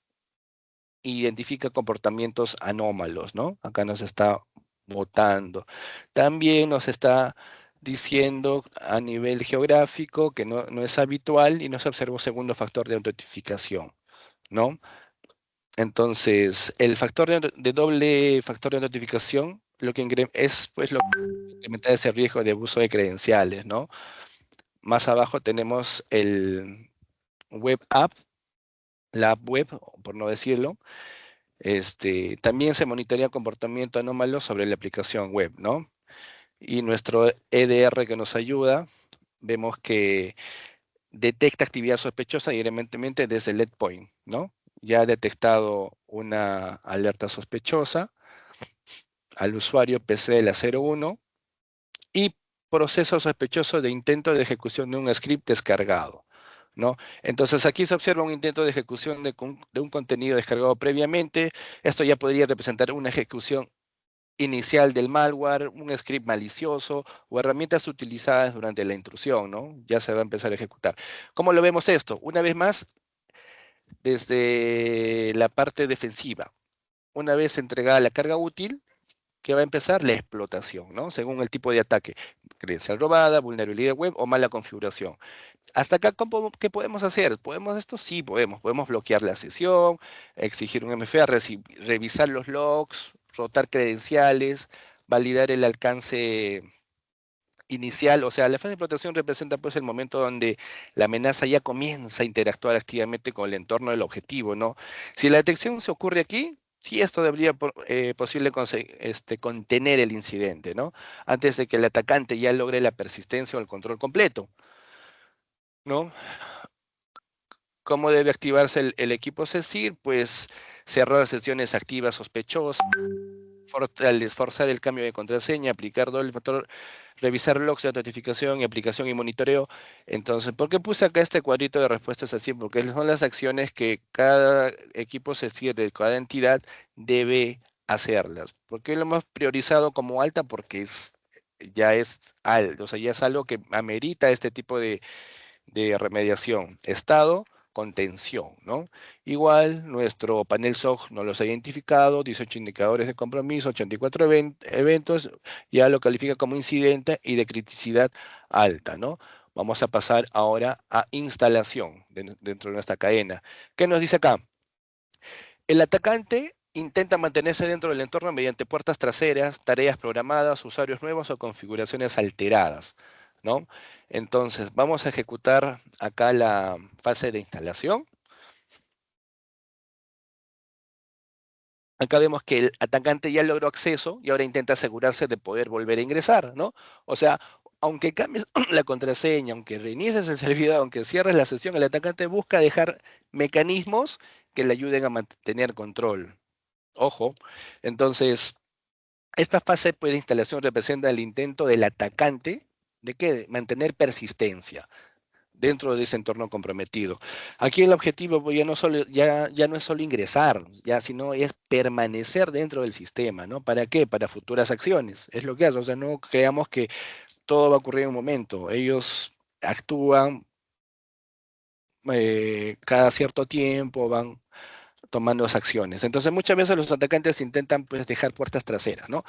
identifica comportamientos anómalos, ¿no? Acá nos está botando. También nos está diciendo a nivel geográfico que no es habitual y no se observa un segundo factor de autentificación, ¿no? Entonces, el factor de doble factor de autentificación lo que es pues lo que incrementa ese riesgo de abuso de credenciales, ¿no? Más abajo tenemos el web app, la app web, por no decirlo. También se monitorea comportamiento anómalo sobre la aplicación web, ¿no? Y nuestro EDR que nos ayuda, vemos que detecta actividad sospechosa directamente desde el endpoint, ¿no? Ya ha detectado una alerta sospechosa al usuario PC de la 01 y proceso sospechoso de intento de ejecución de un script descargado, ¿no? Entonces aquí se observa un intento de ejecución de un contenido descargado previamente. Esto ya podría representar una ejecución inicial del malware, un script malicioso o herramientas utilizadas durante la intrusión, ¿no? Ya se va a empezar a ejecutar. ¿Cómo lo vemos esto? Una vez más, desde la parte defensiva. Una vez entregada la carga útil, ¿qué va a empezar? La explotación, ¿no? Según el tipo de ataque. Credencial robada, vulnerabilidad web o mala configuración. Hasta acá, ¿qué podemos hacer? ¿Podemos esto? Sí, podemos. Podemos bloquear la sesión, exigir un MFA, revisar los logs, rotar credenciales, validar el alcance inicial. O sea, la fase de explotación representa pues el momento donde la amenaza ya comienza a interactuar activamente con el entorno del objetivo, ¿no? Si la detección se ocurre aquí, sí esto debería posible contener el incidente, ¿no? Antes de que el atacante ya logre la persistencia o el control completo, ¿no? ¿Cómo debe activarse el equipo CECIR? Pues cerrar sesiones activas sospechosas, forzar el cambio de contraseña, aplicar doble factor, revisar logs de notificación y aplicación y monitoreo. Entonces, ¿por qué puse acá este cuadrito de respuestas así? Porque son las acciones que cada equipo CECIR de cada entidad debe hacerlas. ¿Por qué lo hemos priorizado como alta? Porque ya es alto, o sea, ya es algo que amerita este tipo de remediación. Estado, contención, ¿no? Igual, nuestro panel SOC nos los ha identificado, 18 indicadores de compromiso, 84 eventos, ya lo califica como incidente y de criticidad alta, ¿no? Vamos a pasar ahora a instalación dentro de nuestra cadena. ¿Qué nos dice acá? El atacante intenta mantenerse dentro del entorno mediante puertas traseras, tareas programadas, usuarios nuevos o configuraciones alteradas, ¿no? Entonces, vamos a ejecutar acá la fase de instalación. Acá vemos que el atacante ya logró acceso y ahora intenta asegurarse de poder volver a ingresar, ¿no? O sea, aunque cambies la contraseña, aunque reinicies el servidor, aunque cierres la sesión, el atacante busca dejar mecanismos que le ayuden a mantener control. Ojo, entonces, esta fase pues, de instalación representa el intento del atacante de ¿qué? Mantener persistencia dentro de ese entorno comprometido. Aquí el objetivo pues, ya no es solo ingresar, sino es permanecer dentro del sistema, ¿no? ¿Para qué? Para futuras acciones. Es lo que hace. O sea, no creamos que todo va a ocurrir en un momento. Ellos actúan cada cierto tiempo, van tomando acciones. Entonces muchas veces los atacantes intentan pues dejar puertas traseras, ¿no?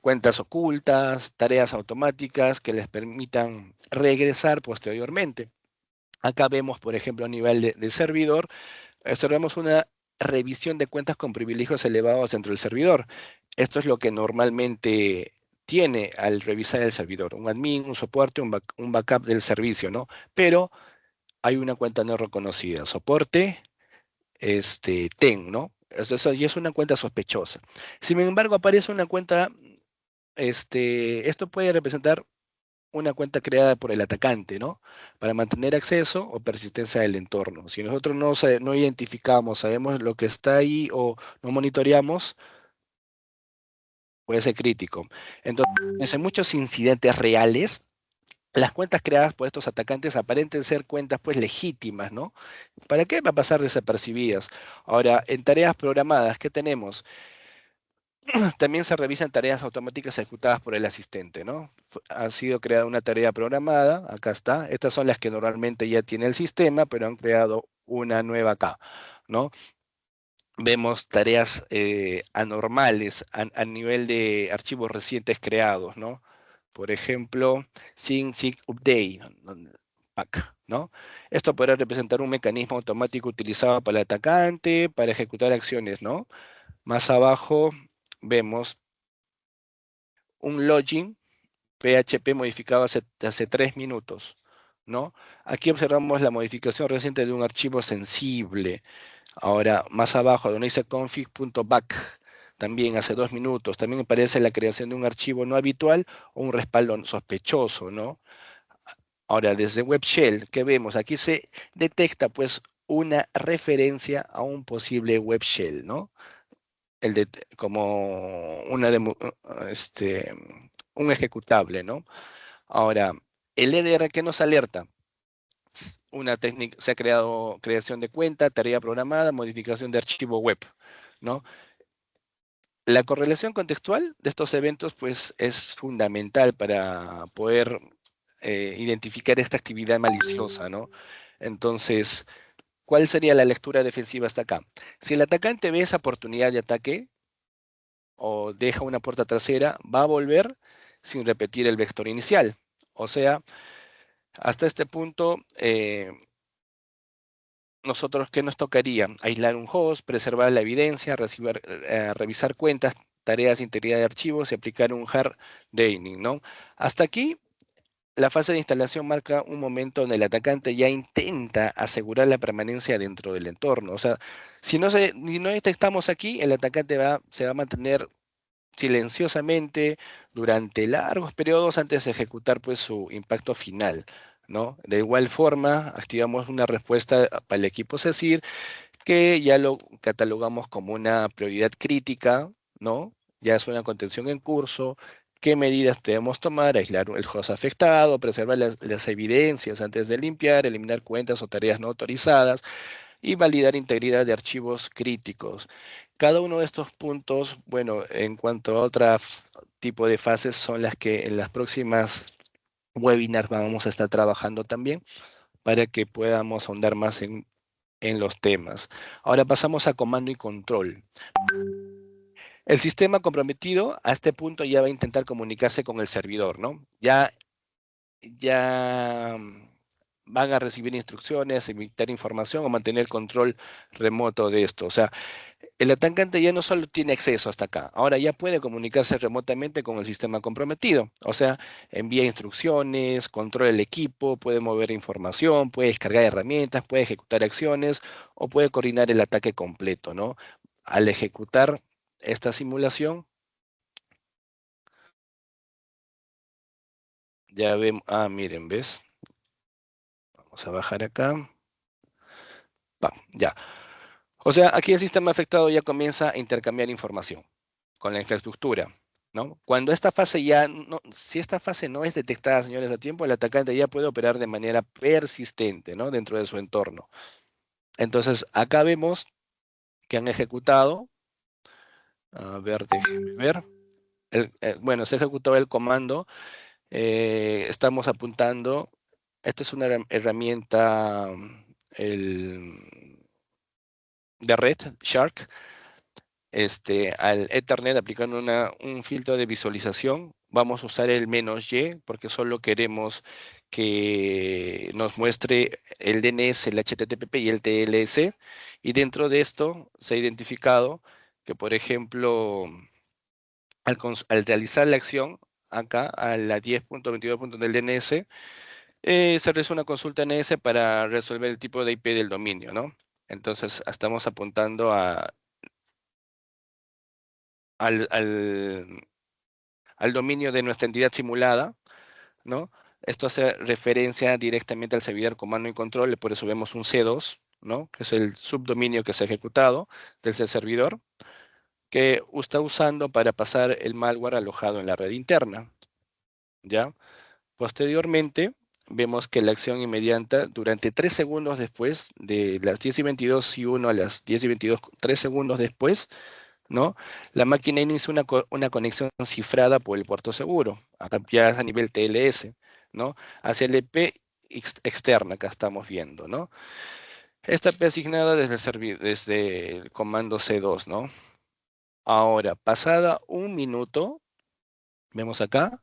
Cuentas ocultas, tareas automáticas que les permitan regresar posteriormente. Acá vemos, por ejemplo, a nivel de servidor, observamos una revisión de cuentas con privilegios elevados dentro del servidor. Esto es lo que normalmente tiene al revisar el servidor, un admin, un soporte, un backup del servicio, ¿no? Pero hay una cuenta no reconocida, soporte, TEN, ¿no? Eso y es una cuenta sospechosa. Sin embargo, aparece una cuenta, esto puede representar una cuenta creada por el atacante, ¿no? Para mantener acceso o persistencia del entorno. Si nosotros no identificamos, sabemos lo que está ahí o no monitoreamos, puede ser crítico. Entonces, en muchos incidentes reales, las cuentas creadas por estos atacantes aparenten ser cuentas pues legítimas, ¿no? ¿Para qué va a pasar desapercibidas? Ahora, en tareas programadas, ¿qué tenemos? También se revisan tareas automáticas ejecutadas por el asistente, ¿no? Ha sido creada una tarea programada, acá está. Estas son las que normalmente ya tiene el sistema, pero han creado una nueva acá, ¿no? Vemos tareas anormales a nivel de archivos recientes creados, ¿no? Por ejemplo, sync update, pack, ¿no? Esto podrá representar un mecanismo automático utilizado para el atacante, para ejecutar acciones, ¿no? Más abajo vemos un login PHP modificado hace 3 minutos, ¿no? Aquí observamos la modificación reciente de un archivo sensible. Ahora, más abajo, donde dice config.back, también hace 2 minutos, también aparece la creación de un archivo no habitual o un respaldo sospechoso, ¿no? Ahora, desde Web Shell, ¿qué vemos? Aquí se detecta, pues, una referencia a un posible Web Shell, ¿no? Como un ejecutable, ¿no? Ahora, el EDR que nos alerta, una técnica, se ha creado creación de cuenta, tarea programada, modificación de archivo web, ¿no? La correlación contextual de estos eventos, pues, es fundamental para poder identificar esta actividad maliciosa, ¿no? Entonces, ¿cuál sería la lectura defensiva hasta acá? Si el atacante ve esa oportunidad de ataque o deja una puerta trasera, va a volver sin repetir el vector inicial. O sea, hasta este punto, nosotros, ¿qué nos tocaría? Aislar un host, preservar la evidencia, revisar cuentas, tareas de integridad de archivos y aplicar un hard naming, ¿no? Hasta aquí la fase de instalación marca un momento donde el atacante ya intenta asegurar la permanencia dentro del entorno. O sea, si no detectamos aquí, el atacante se va a mantener silenciosamente durante largos periodos antes de ejecutar pues su impacto final, ¿no? De igual forma, activamos una respuesta para el equipo CECIR que ya lo catalogamos como una prioridad crítica, ¿no? Ya es una contención en curso. ¿Qué medidas debemos tomar? Aislar el host afectado, preservar las evidencias antes de limpiar, eliminar cuentas o tareas no autorizadas y validar integridad de archivos críticos. Cada uno de estos puntos, bueno, en cuanto a otro tipo de fases, son las que en las próximas webinars vamos a estar trabajando también para que podamos ahondar más en los temas. Ahora pasamos a comando y control. El sistema comprometido a este punto ya va a intentar comunicarse con el servidor, ¿no? Ya van a recibir instrucciones, emitir información o mantener control remoto de esto. O sea, el atacante ya no solo tiene acceso hasta acá, ahora ya puede comunicarse remotamente con el sistema comprometido. O sea, envía instrucciones, controla el equipo, puede mover información, puede descargar herramientas, puede ejecutar acciones o puede coordinar el ataque completo, ¿no? Al ejecutar esta simulación, ya vemos, miren, ¿ves? Vamos a bajar acá. Ya. O sea, aquí el sistema afectado ya comienza a intercambiar información con la infraestructura, ¿no? Cuando esta fase si esta fase no es detectada, señores, a tiempo, el atacante ya puede operar de manera persistente, ¿no? Dentro de su entorno. Entonces, acá vemos que han ejecutado, a ver, déjenme ver. Bueno, se ha ejecutado el comando. Estamos apuntando, esta es una herramienta de red, Shark, al Ethernet aplicando un filtro de visualización. Vamos a usar el "-y" porque solo queremos que nos muestre el DNS, el HTTP y el TLS. Y dentro de esto se ha identificado que, por ejemplo, al realizar la acción acá a la 10.22 del DNS, se realiza una consulta NS para resolver el tipo de IP del dominio, ¿no? Entonces, estamos apuntando al dominio de nuestra entidad simulada, ¿no? Esto hace referencia directamente al servidor comando y control, por eso vemos un C2, ¿no? Que es el subdominio que se ha ejecutado del servidor, que está usando para pasar el malware alojado en la red interna, ¿ya? Posteriormente, vemos que la acción inmediata, durante 3 segundos después, de las 10:22:01 a las 10:22, 3 segundos después, ¿no? La máquina inicia una conexión cifrada por el puerto seguro, acá ya es a nivel TLS, ¿no? Hacia el IP externa, acá estamos viendo, ¿no? Esta IP asignada desde el comando C2, ¿no? Ahora, pasada un minuto, vemos acá,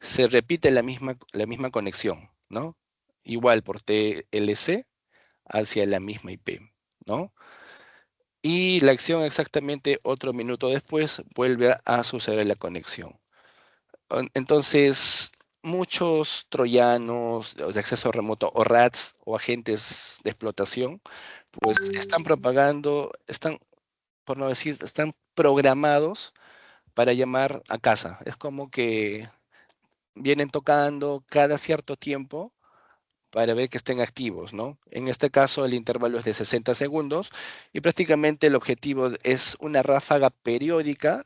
se repite la misma conexión, ¿no? Igual por TLC hacia la misma IP, ¿no? Y la acción exactamente otro minuto después vuelve a suceder la conexión. Entonces, muchos troyanos de acceso remoto o RATs o agentes de explotación, pues están propagando, por no decir, están programados para llamar a casa. Es como que vienen tocando cada cierto tiempo para ver que estén activos, ¿no? En este caso el intervalo es de 60 segundos y prácticamente el objetivo es una ráfaga periódica.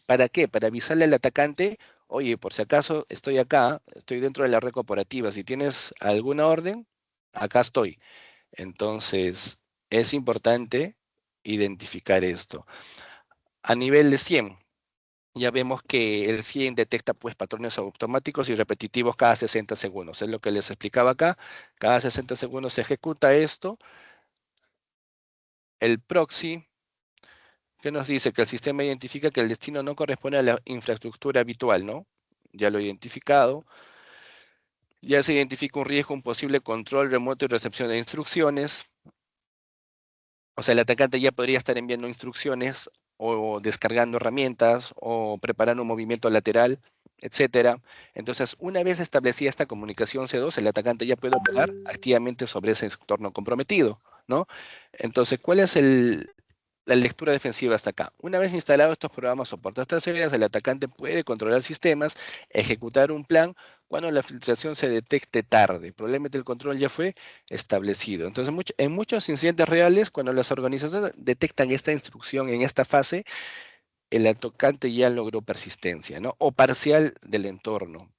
¿Para qué? Para avisarle al atacante, oye, por si acaso estoy acá, estoy dentro de la red corporativa, si tienes alguna orden, acá estoy. Entonces, es importante identificar esto. A nivel de 100, ya vemos que el 100 detecta pues patrones automáticos y repetitivos cada 60 segundos. Es lo que les explicaba acá. Cada 60 segundos se ejecuta esto. El proxy, que nos dice que el sistema identifica que el destino no corresponde a la infraestructura habitual, ¿no? Ya lo he identificado. Ya se identifica un riesgo, un posible control remoto y recepción de instrucciones. O sea, el atacante ya podría estar enviando instrucciones o descargando herramientas, o preparando un movimiento lateral, etcétera. Entonces, una vez establecida esta comunicación C2, el atacante ya puede operar activamente sobre ese entorno comprometido, ¿no? Entonces, ¿cuál es la lectura defensiva hasta acá? Una vez instalados estos programas o puertas traseras, el atacante puede controlar sistemas, ejecutar un plan cuando la filtración se detecte tarde. Probablemente el control ya fue establecido. Entonces, en muchos incidentes reales, cuando las organizaciones detectan esta instrucción en esta fase, el atacante ya logró persistencia, ¿no? O parcial del entorno.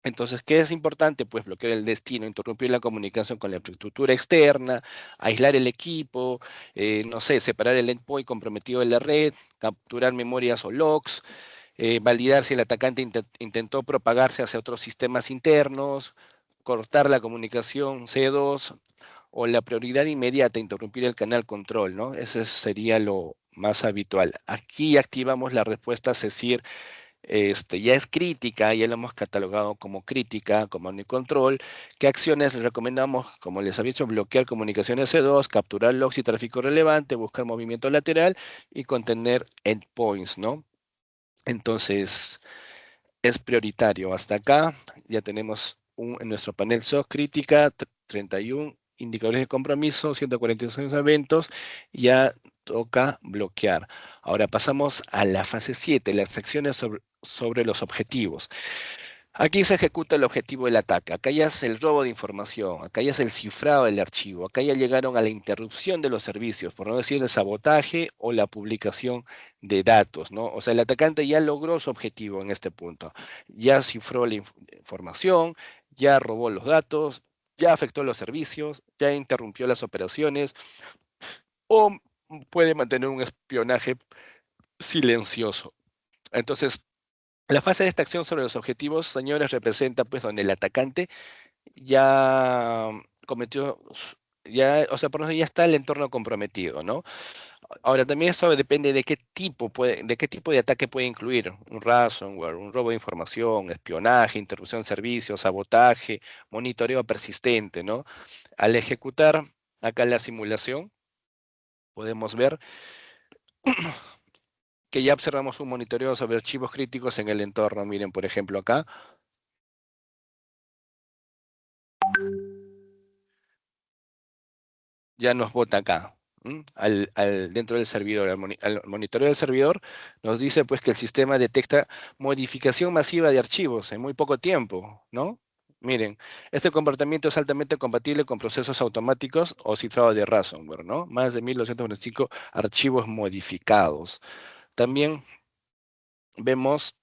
Entonces, ¿qué es importante? Pues bloquear el destino, interrumpir la comunicación con la infraestructura externa, aislar el equipo, no sé, separar el endpoint comprometido de la red, capturar memorias o logs, validar si el atacante intentó propagarse hacia otros sistemas internos, cortar la comunicación C2 o la prioridad inmediata, interrumpir el canal control, ¿no? Ese sería lo más habitual. Aquí activamos la respuesta CECIR, ya es crítica, ya lo hemos catalogado como crítica, como no control. ¿Qué acciones les recomendamos? Como les había dicho, bloquear comunicaciones C2, capturar logs y tráfico relevante, buscar movimiento lateral y contener endpoints, ¿no? Entonces, es prioritario. Hasta acá ya tenemos en nuestro panel SOC crítica, 31 indicadores de compromiso, 146 eventos, ya toca bloquear. Ahora pasamos a la fase 7, las acciones sobre los objetivos. Aquí se ejecuta el objetivo del ataque, acá ya es el robo de información, acá ya es el cifrado del archivo, acá ya llegaron a la interrupción de los servicios, por no decir el sabotaje o la publicación de datos, ¿no? O sea, el atacante ya logró su objetivo en este punto, ya cifró la información, ya robó los datos, ya afectó los servicios, ya interrumpió las operaciones o puede mantener un espionaje silencioso. Entonces, la fase de esta acción sobre los objetivos, señores, representa pues donde el atacante ya cometió, o sea, por eso ya está el entorno comprometido, ¿no? Ahora, también eso depende de de qué tipo de ataque puede incluir. Un ransomware, un robo de información, espionaje, interrupción de servicios, sabotaje, monitoreo persistente, ¿no? Al ejecutar acá la simulación, podemos ver que ya observamos un monitoreo sobre archivos críticos en el entorno. Miren, por ejemplo, acá. Ya nos bota acá, dentro del servidor, al monitoreo del servidor, nos dice pues que el sistema detecta modificación masiva de archivos en muy poco tiempo, ¿no? Miren, este comportamiento es altamente compatible con procesos automáticos o cifrado de ransomware, ¿no? Más de 1225 archivos modificados. También vemos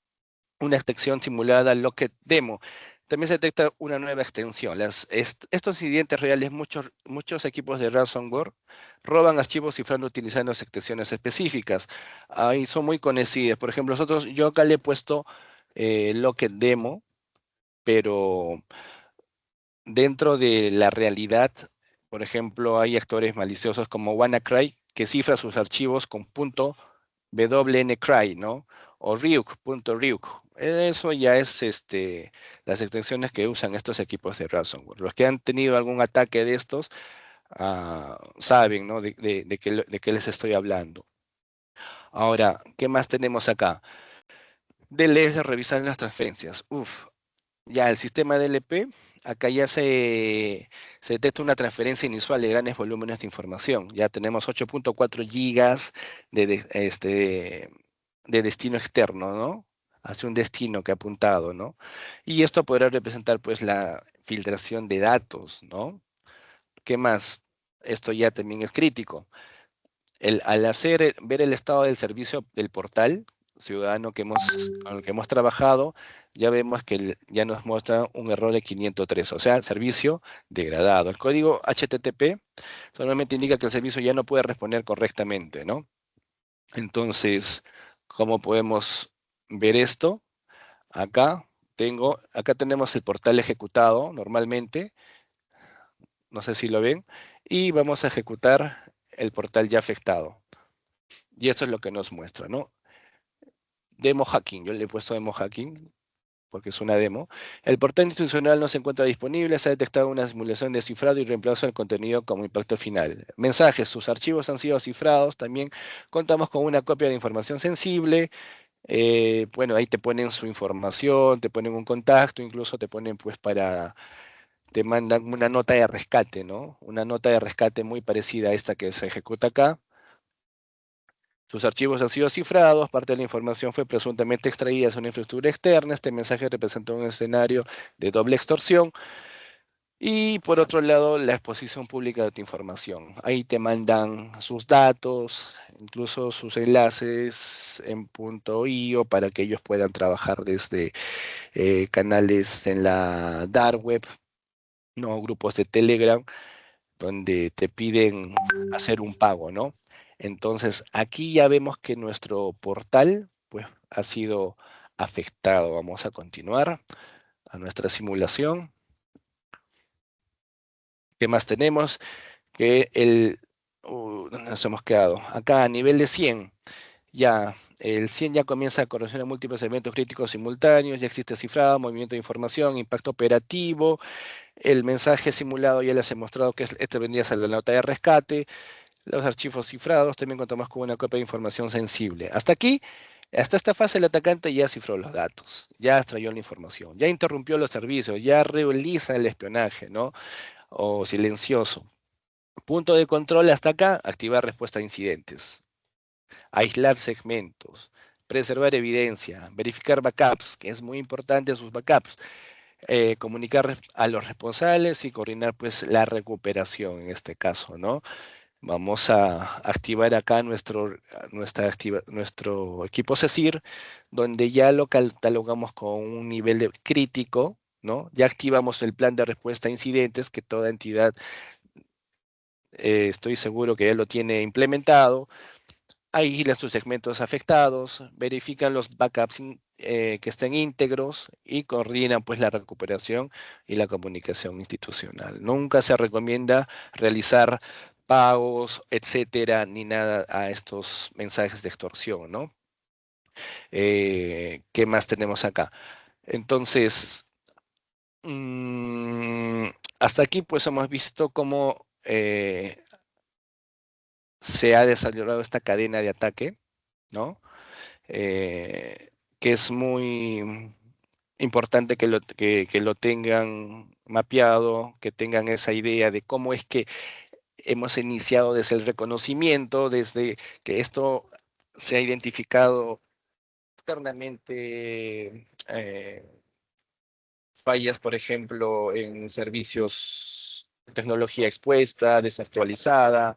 una extensión simulada Locket Demo. También se detecta una nueva extensión. Estos incidentes reales, muchos equipos de ransomware roban archivos cifrando utilizando extensiones específicas. Ahí son muy conocidas. Por ejemplo, yo acá le he puesto Locket Demo, pero dentro de la realidad, por ejemplo, hay actores maliciosos como WannaCry que cifra sus archivos con .wncry, ¿no? O Ryuk. Eso ya es las extensiones que usan estos equipos de ransomware. Los que han tenido algún ataque de estos saben, ¿no? De qué les estoy hablando. Ahora, ¿qué más tenemos acá? DLS revisar las transferencias. Ya el sistema DLP, acá ya se detecta una transferencia inusual de grandes volúmenes de información. Ya tenemos 8.4 gigas de destino externo, ¿no? Hacia un destino que ha apuntado, ¿no? Y esto podrá representar pues la filtración de datos, ¿no? ¿Qué más? Esto ya también es crítico. Al ver el estado del servicio del portal ciudadano con el que hemos trabajado, ya vemos que ya nos muestra un error de 503, o sea, servicio degradado. El código HTTP solamente indica que el servicio ya no puede responder correctamente, ¿no? Entonces, ¿cómo podemos ver esto? Acá tenemos el portal ejecutado normalmente, no sé si lo ven, y vamos a ejecutar el portal ya afectado. Y esto es lo que nos muestra, ¿no? Demo hacking, yo le he puesto demo hacking. porque es una demo. El portal institucional no se encuentra disponible, se ha detectado una simulación de cifrado y reemplazo del contenido como impacto final. Mensajes, sus archivos han sido cifrados, también contamos con una copia de información sensible. Bueno, ahí te ponen su información, te ponen un contacto, incluso te ponen pues te mandan una nota de rescate, ¿no? Una nota de rescate muy parecida a esta que se ejecuta acá. Sus archivos han sido cifrados, parte de la información fue presuntamente extraída de una infraestructura externa. Este mensaje representa un escenario de doble extorsión. Y por otro lado, la exposición pública de tu información. Ahí te mandan sus datos, incluso sus enlaces en .io para que ellos puedan trabajar desde canales en la dark web, no grupos de Telegram, donde te piden hacer un pago, ¿no? Entonces, aquí ya vemos que nuestro portal, pues, ha sido afectado. Vamos a continuar a nuestra simulación. ¿Qué más tenemos? ¿Dónde nos hemos quedado? Acá a nivel de 100, ya el 100 ya comienza a correlacionar múltiples eventos críticos simultáneos, ya existe cifrado, movimiento de información, impacto operativo, el mensaje simulado ya les he mostrado que este vendría a ser la nota de rescate, los archivos cifrados, también contamos con una copia de información sensible. Hasta aquí, hasta esta fase el atacante ya cifró los datos, ya extrayó la información, ya interrumpió los servicios, ya realiza el espionaje, ¿no? O silencioso. Punto de control hasta acá, activar respuesta a incidentes, aislar segmentos, preservar evidencia, verificar backups, que es muy importante sus backups, comunicar a los responsables y coordinar pues la recuperación en este caso, ¿no? Vamos a activar acá nuestro equipo CECIR, donde ya lo catalogamos con un nivel de crítico, ¿no? Ya activamos el plan de respuesta a incidentes que toda entidad estoy seguro que ya lo tiene implementado. Aísla sus segmentos afectados, verifican los backups que estén íntegros y coordinan pues la recuperación y la comunicación institucional. Nunca se recomienda realizar pagos, etcétera, ni nada a estos mensajes de extorsión, ¿no? ¿Qué más tenemos acá? Entonces, hasta aquí pues hemos visto cómo se ha desarrollado esta cadena de ataque, ¿no? Que es muy importante que lo tengan mapeado, que tengan esa idea de cómo es que hemos iniciado desde el reconocimiento, desde que esto se ha identificado externamente, fallas, por ejemplo, en servicios de tecnología expuesta, desactualizada,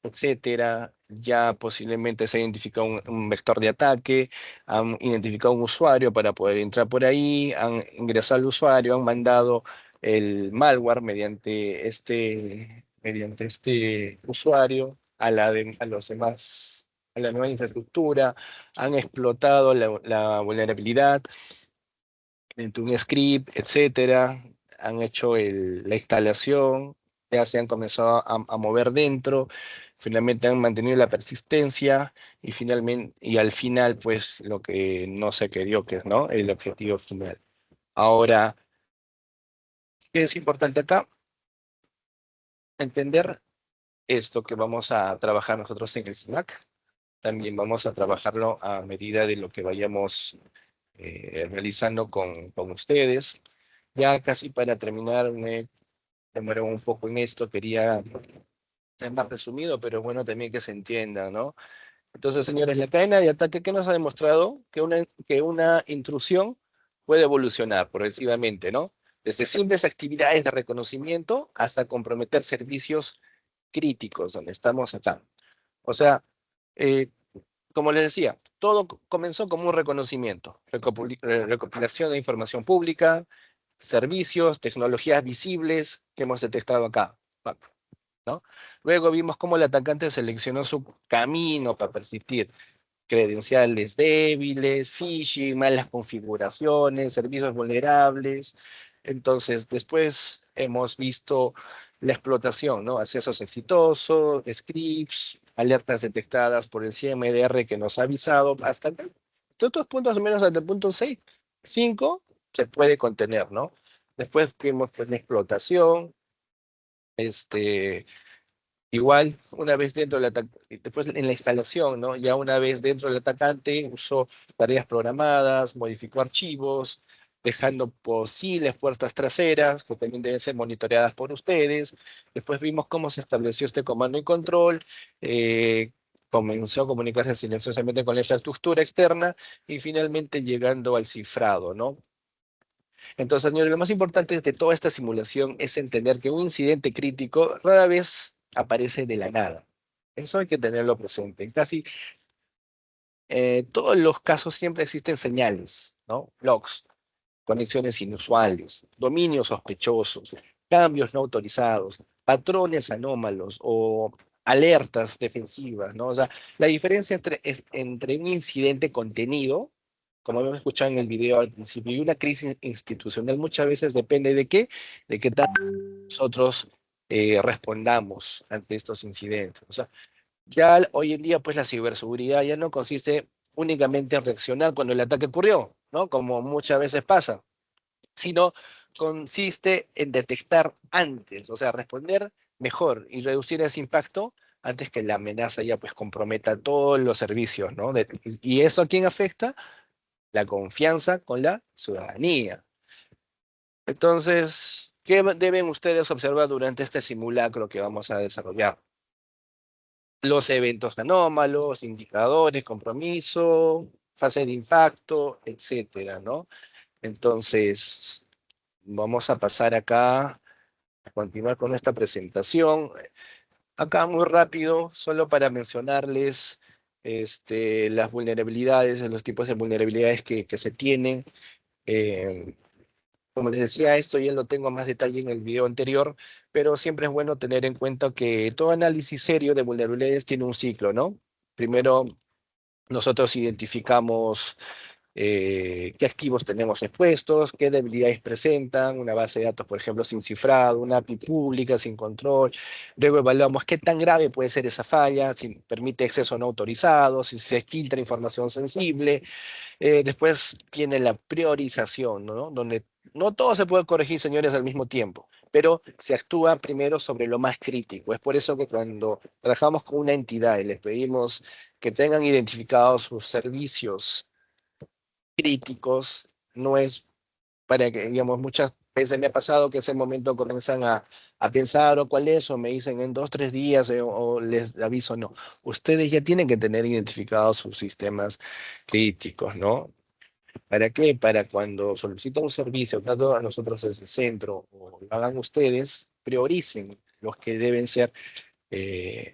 etcétera. Ya posiblemente se ha identificado un vector de ataque, han identificado un usuario para poder entrar por ahí, han ingresado al usuario, han mandado el malware mediante este usuario a los demás, a la nueva infraestructura, han explotado la vulnerabilidad entre un script, etcétera, han hecho la instalación, ya se han comenzado a mover dentro, finalmente han mantenido la persistencia y al final, pues, lo que no se quería, que es, ¿no?, el objetivo final. Ahora, ¿qué es importante acá? Entender esto que vamos a trabajar nosotros en el SNAC. También vamos a trabajarlo a medida de lo que vayamos realizando con ustedes. Ya casi para terminar, me demoré un poco en esto, quería ser más resumido, pero bueno, también que se entienda, ¿no? Entonces, señores, la cadena de ataque que nos ha demostrado que una intrusión puede evolucionar progresivamente, ¿no? Desde simples actividades de reconocimiento hasta comprometer servicios críticos, donde estamos acá. O sea, como les decía, todo comenzó como un reconocimiento, recopilación de información pública, servicios, tecnologías visibles que hemos detectado acá, ¿no? Luego vimos cómo el atacante seleccionó su camino para persistir, credenciales débiles, phishing, malas configuraciones, servicios vulnerables. Entonces, después hemos visto la explotación, ¿no? Accesos exitosos, scripts, alertas detectadas por el CMDR que nos ha avisado hasta acá. Todos puntos menos hasta el punto 6, 5, se puede contener, ¿no? Después vimos pues, la explotación, igual, una vez dentro del atacante, después en la instalación, ¿no? Ya una vez dentro del atacante, usó tareas programadas, modificó archivos, dejando posibles puertas traseras, que también deben ser monitoreadas por ustedes. Después vimos cómo se estableció este comando y control, comenzó a comunicarse silenciosamente con la infraestructura externa y finalmente llegando al cifrado, ¿no? Entonces, señores, lo más importante de toda esta simulación es entender que un incidente crítico rara vez aparece de la nada. Eso hay que tenerlo presente. En casi todos los casos siempre existen señales, ¿no? Logs, conexiones inusuales, dominios sospechosos, cambios no autorizados, patrones anómalos o alertas defensivas, ¿no? O sea, la diferencia entre un incidente contenido, como hemos escuchado en el video al principio, y una crisis institucional muchas veces depende de qué, de qué tal nosotros respondamos ante estos incidentes. O sea, ya hoy en día, pues la ciberseguridad ya no consiste únicamente en reaccionar cuando el ataque ocurrió, ¿no? Como muchas veces pasa, sino consiste en detectar antes, o sea, responder mejor y reducir ese impacto antes que la amenaza ya pues comprometa todos los servicios, ¿no? ¿Y eso a quién afecta? La confianza con la ciudadanía. Entonces, ¿qué deben ustedes observar durante este simulacro que vamos a desarrollar? Los eventos anómalos, indicadores, compromiso, fase de impacto, etcétera, ¿no? Entonces, vamos a pasar acá a continuar con esta presentación. Acá muy rápido, solo para mencionarles las vulnerabilidades, los tipos de vulnerabilidades que se tienen. Como les decía, esto ya lo tengo más detalle en el video anterior, pero siempre es bueno tener en cuenta que todo análisis serio de vulnerabilidades tiene un ciclo, ¿no? Primero, nosotros identificamos qué activos tenemos expuestos, qué debilidades presentan, una base de datos, por ejemplo, sin cifrado, una API pública sin control. Luego evaluamos qué tan grave puede ser esa falla, si permite acceso no autorizado, si se filtra información sensible. Después viene la priorización, ¿no? Donde no todo se puede corregir, señores, al mismo tiempo, pero se actúa primero sobre lo más crítico. Es por eso que cuando trabajamos con una entidad y les pedimos que tengan identificados sus servicios críticos, no es para que, digamos, muchas veces me ha pasado que ese momento comienzan a pensar o cuál es, o me dicen en 2, 3 días, o les aviso, no. Ustedes ya tienen que tener identificados sus sistemas críticos, ¿no? ¿Para qué? Para cuando solicitan un servicio, tanto a nosotros desde el centro o lo hagan ustedes, prioricen los que deben ser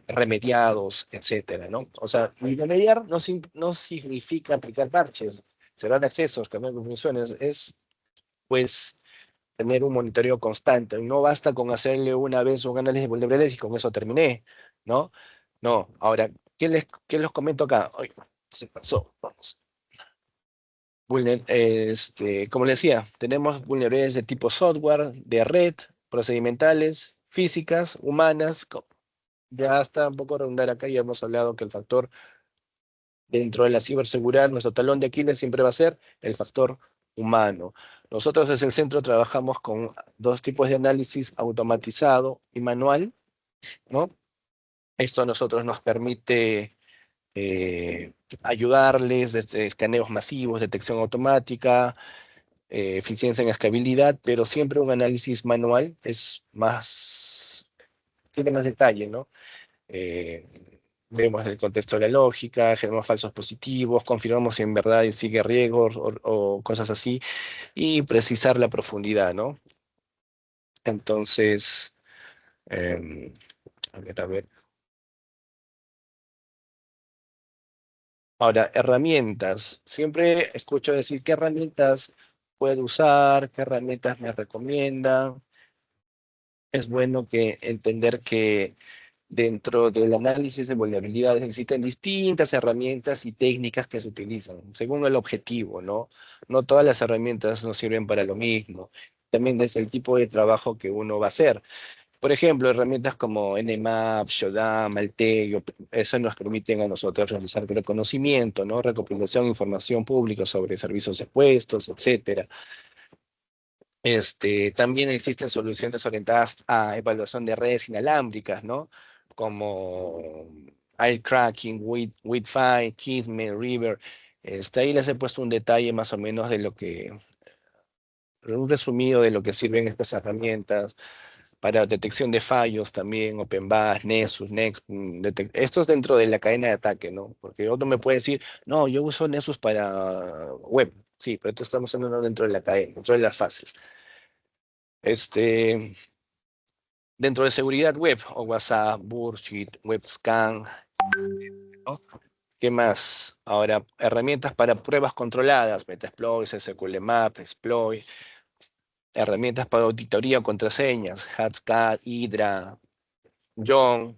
remediados, etcétera, ¿no? O sea, y remediar no significa aplicar parches, cerrar accesos, cambiar funciones, es pues tener un monitoreo constante. No basta con hacerle una vez un análisis de vulnerabilidades y con eso terminé, ¿no? No, ahora, ¿qué les comento acá? Ay, se pasó, vamos. Como les decía, tenemos vulnerabilidades de tipo software, de red, procedimentales, físicas, humanas. Ya está un poco redundar acá, ya hemos hablado que el factor dentro de la ciberseguridad, nuestro talón de Aquiles siempre va a ser el factor humano. Nosotros desde el centro trabajamos con 2 tipos de análisis, automatizado y manual, ¿no? Esto a nosotros nos permite ayudarles desde escaneos masivos, detección automática, eficiencia en escalabilidad, pero siempre un análisis manual es más, tiene más detalle, ¿no? Vemos el contexto de la lógica, generamos falsos positivos, confirmamos si en verdad sigue riesgos o cosas así, y precisar la profundidad, ¿no? Entonces, em, a ver. Ahora, herramientas. Siempre escucho decir qué herramientas puedo usar, qué herramientas me recomiendan. Es bueno que entender que dentro del análisis de vulnerabilidades existen distintas herramientas y técnicas que se utilizan, según el objetivo, ¿no? No todas las herramientas nos sirven para lo mismo. También es el tipo de trabajo que uno va a hacer. Por ejemplo, herramientas como Nmap, Shodan, Alteio, eso nos permiten a nosotros realizar reconocimiento, ¿no? Recopilación de información pública sobre servicios expuestos, etcétera. También existen soluciones orientadas a evaluación de redes inalámbricas, ¿no? Como eye tracking, Wi-Fi, Kismet, River. Ahí les he puesto un detalle más o menos de un resumido de lo que sirven estas herramientas para detección de fallos también, OpenBAS, Nessus, Next, esto es dentro de la cadena de ataque, ¿no? Porque otro me puede decir, no, yo uso Nessus para web. Sí, pero esto estamos hablando dentro de la cadena, dentro de las fases. Dentro de seguridad web, o WhatsApp, Bullshit, WebScan, ¿no? ¿Qué más? Ahora, herramientas para pruebas controladas, Metasploit, SQLmap, Exploit, herramientas para auditoría o contraseñas, Hashcat, Hydra, John,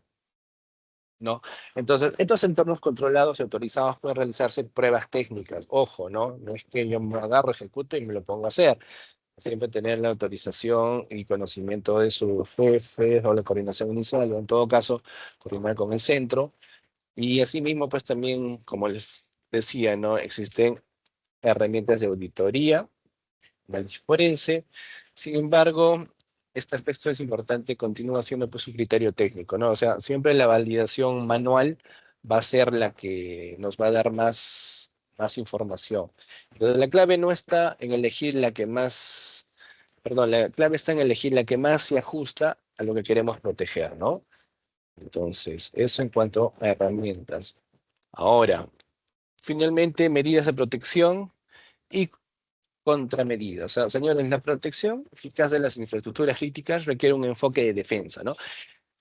¿no? Entonces, estos entornos controlados y autorizados pueden realizarse pruebas técnicas. Ojo, ¿no? No es que yo me agarro, ejecuto y me lo pongo a hacer. Siempre tener la autorización y conocimiento de sus jefes o la coordinación inicial, o en todo caso, coordinar con el centro. Y asimismo, pues también, como les decía, ¿no? Existen herramientas de auditoría, análisis forense. Sin embargo, este aspecto es importante, continúa siendo pues un criterio técnico, ¿no? O sea, siempre la validación manual va a ser la que nos va a dar más información. Entonces, la clave no está en elegir la que más, perdón, la clave está en elegir la que más se ajusta a lo que queremos proteger, ¿no? Entonces, eso en cuanto a herramientas. Ahora, finalmente, medidas de protección y contramedidas. O sea, señores, la protección eficaz de las infraestructuras críticas requiere un enfoque de defensa, ¿no?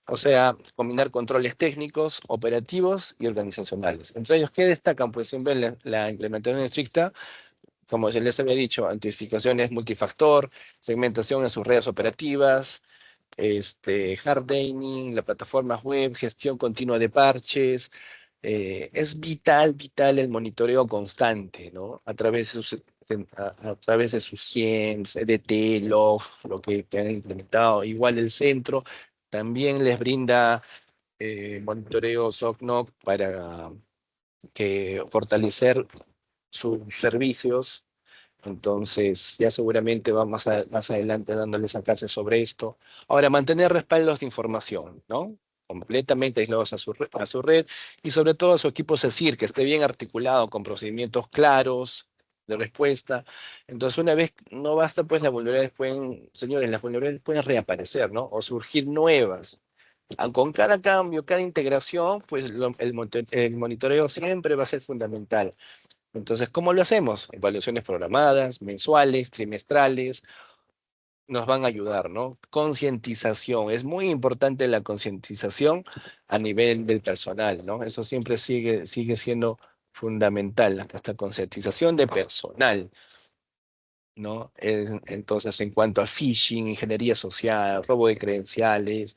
O sea, combinar controles técnicos, operativos y organizacionales. Entre ellos, ¿qué destacan? Pues siempre la implementación estricta, como ya les había dicho, autentificaciones multifactor, segmentación en sus redes operativas, hardening, las plataformas web, gestión continua de parches. Es vital el monitoreo constante, ¿no? A través de sus SIEMs, EDT, log, lo que han implementado. Igual el centro también les brinda monitoreo SOC-NOC para fortalecer sus servicios. Entonces, ya seguramente va más adelante dándoles a clases sobre esto. Ahora, mantener respaldos de información, ¿no? Completamente aislados a su red y sobre todo a su equipo CECIR, que esté bien articulado con procedimientos claros de respuesta. Entonces, una vez, no basta, pues las vulnerabilidades señores, las vulnerabilidades pueden reaparecer, ¿no? O surgir nuevas. Con cada cambio, cada integración, pues el monitoreo siempre va a ser fundamental. Entonces, ¿cómo lo hacemos? Evaluaciones programadas, mensuales, trimestrales, nos van a ayudar, ¿no? Concientización, es muy importante la concientización a nivel del personal, ¿no? Eso siempre sigue siendo fundamental, esta concientización de personal, ¿no? Entonces, en cuanto a phishing, ingeniería social, robo de credenciales,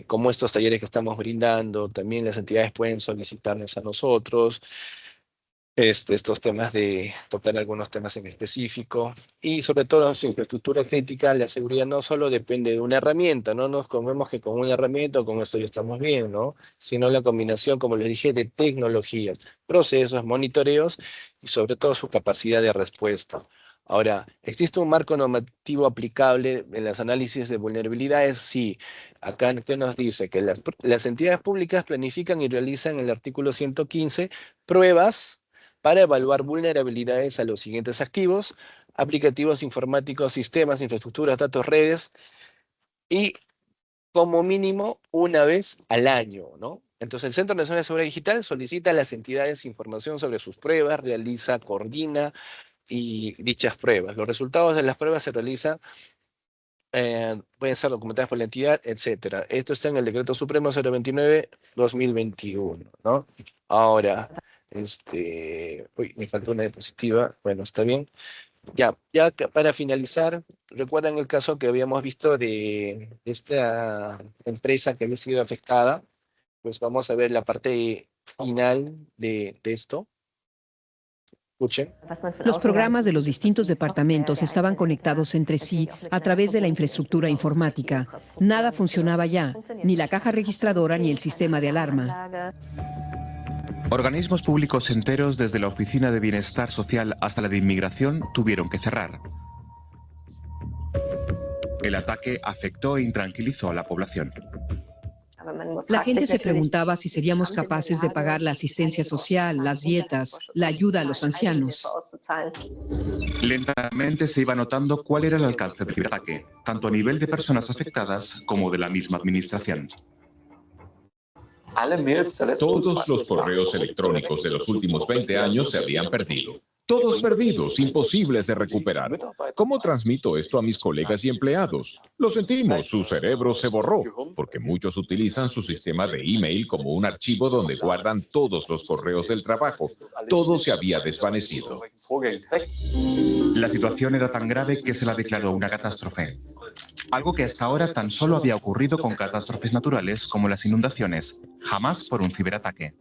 como estos talleres que estamos brindando, también las entidades pueden solicitarnos a nosotros, estos temas de tocar algunos temas en específico y sobre todo en su infraestructura crítica, la seguridad no solo depende de una herramienta, no nos comemos que con una herramienta o con esto ya estamos bien, ¿no? Sino la combinación, como les dije, de tecnologías, procesos, monitoreos y sobre todo su capacidad de respuesta. Ahora, ¿existe un marco normativo aplicable en los análisis de vulnerabilidades? Sí. Acá ¿qué nos dice? Que las entidades públicas planifican y realizan en el artículo 115 pruebas para evaluar vulnerabilidades a los siguientes activos: aplicativos informáticos, sistemas, infraestructuras, datos, redes, y como mínimo una vez al año, ¿no? Entonces, el Centro Nacional de Seguridad Digital solicita a las entidades información sobre sus pruebas, realiza, coordina y dichas pruebas. Los resultados de las pruebas se realizan, pueden ser documentadas por la entidad, etcétera. Esto está en el Decreto Supremo 029/2021, ¿no? Ahora, uy, me faltó una diapositiva, bueno, está bien. Ya para finalizar, recuerdan el caso que habíamos visto de esta empresa que había sido afectada. Pues vamos a ver la parte final de esto. Escuchen. Los programas de los distintos departamentos estaban conectados entre sí a través de la infraestructura informática. Nada funcionaba ya, ni la caja registradora ni el sistema de alarma. Organismos públicos enteros, desde la Oficina de Bienestar Social hasta la de Inmigración, tuvieron que cerrar. El ataque afectó e intranquilizó a la población. La gente se preguntaba si seríamos capaces de pagar la asistencia social, las dietas, la ayuda a los ancianos. Lentamente se iba notando cuál era el alcance del ciberataque, tanto a nivel de personas afectadas como de la misma administración. Todos los correos electrónicos de los últimos 20 años se habían perdido. Todos perdidos, imposibles de recuperar. ¿Cómo transmito esto a mis colegas y empleados? Lo sentimos, su cerebro se borró, porque muchos utilizan su sistema de email como un archivo donde guardan todos los correos del trabajo. Todo se había desvanecido. La situación era tan grave que se la declaró una catástrofe. Algo que hasta ahora tan solo había ocurrido con catástrofes naturales como las inundaciones, jamás por un ciberataque.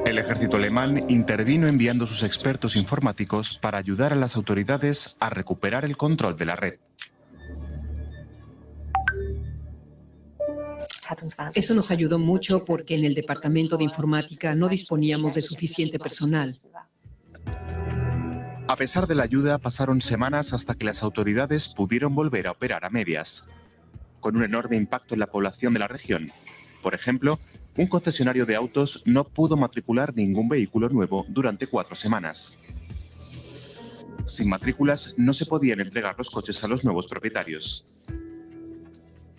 El ejército alemán intervino enviando sus expertos informáticos para ayudar a las autoridades a recuperar el control de la red. Eso nos ayudó mucho porque en el departamento de informática no disponíamos de suficiente personal. A pesar de la ayuda, pasaron semanas hasta que las autoridades pudieron volver a operar a medias, con un enorme impacto en la población de la región. Por ejemplo, un concesionario de autos no pudo matricular ningún vehículo nuevo durante 4 semanas. Sin matrículas no se podían entregar los coches a los nuevos propietarios.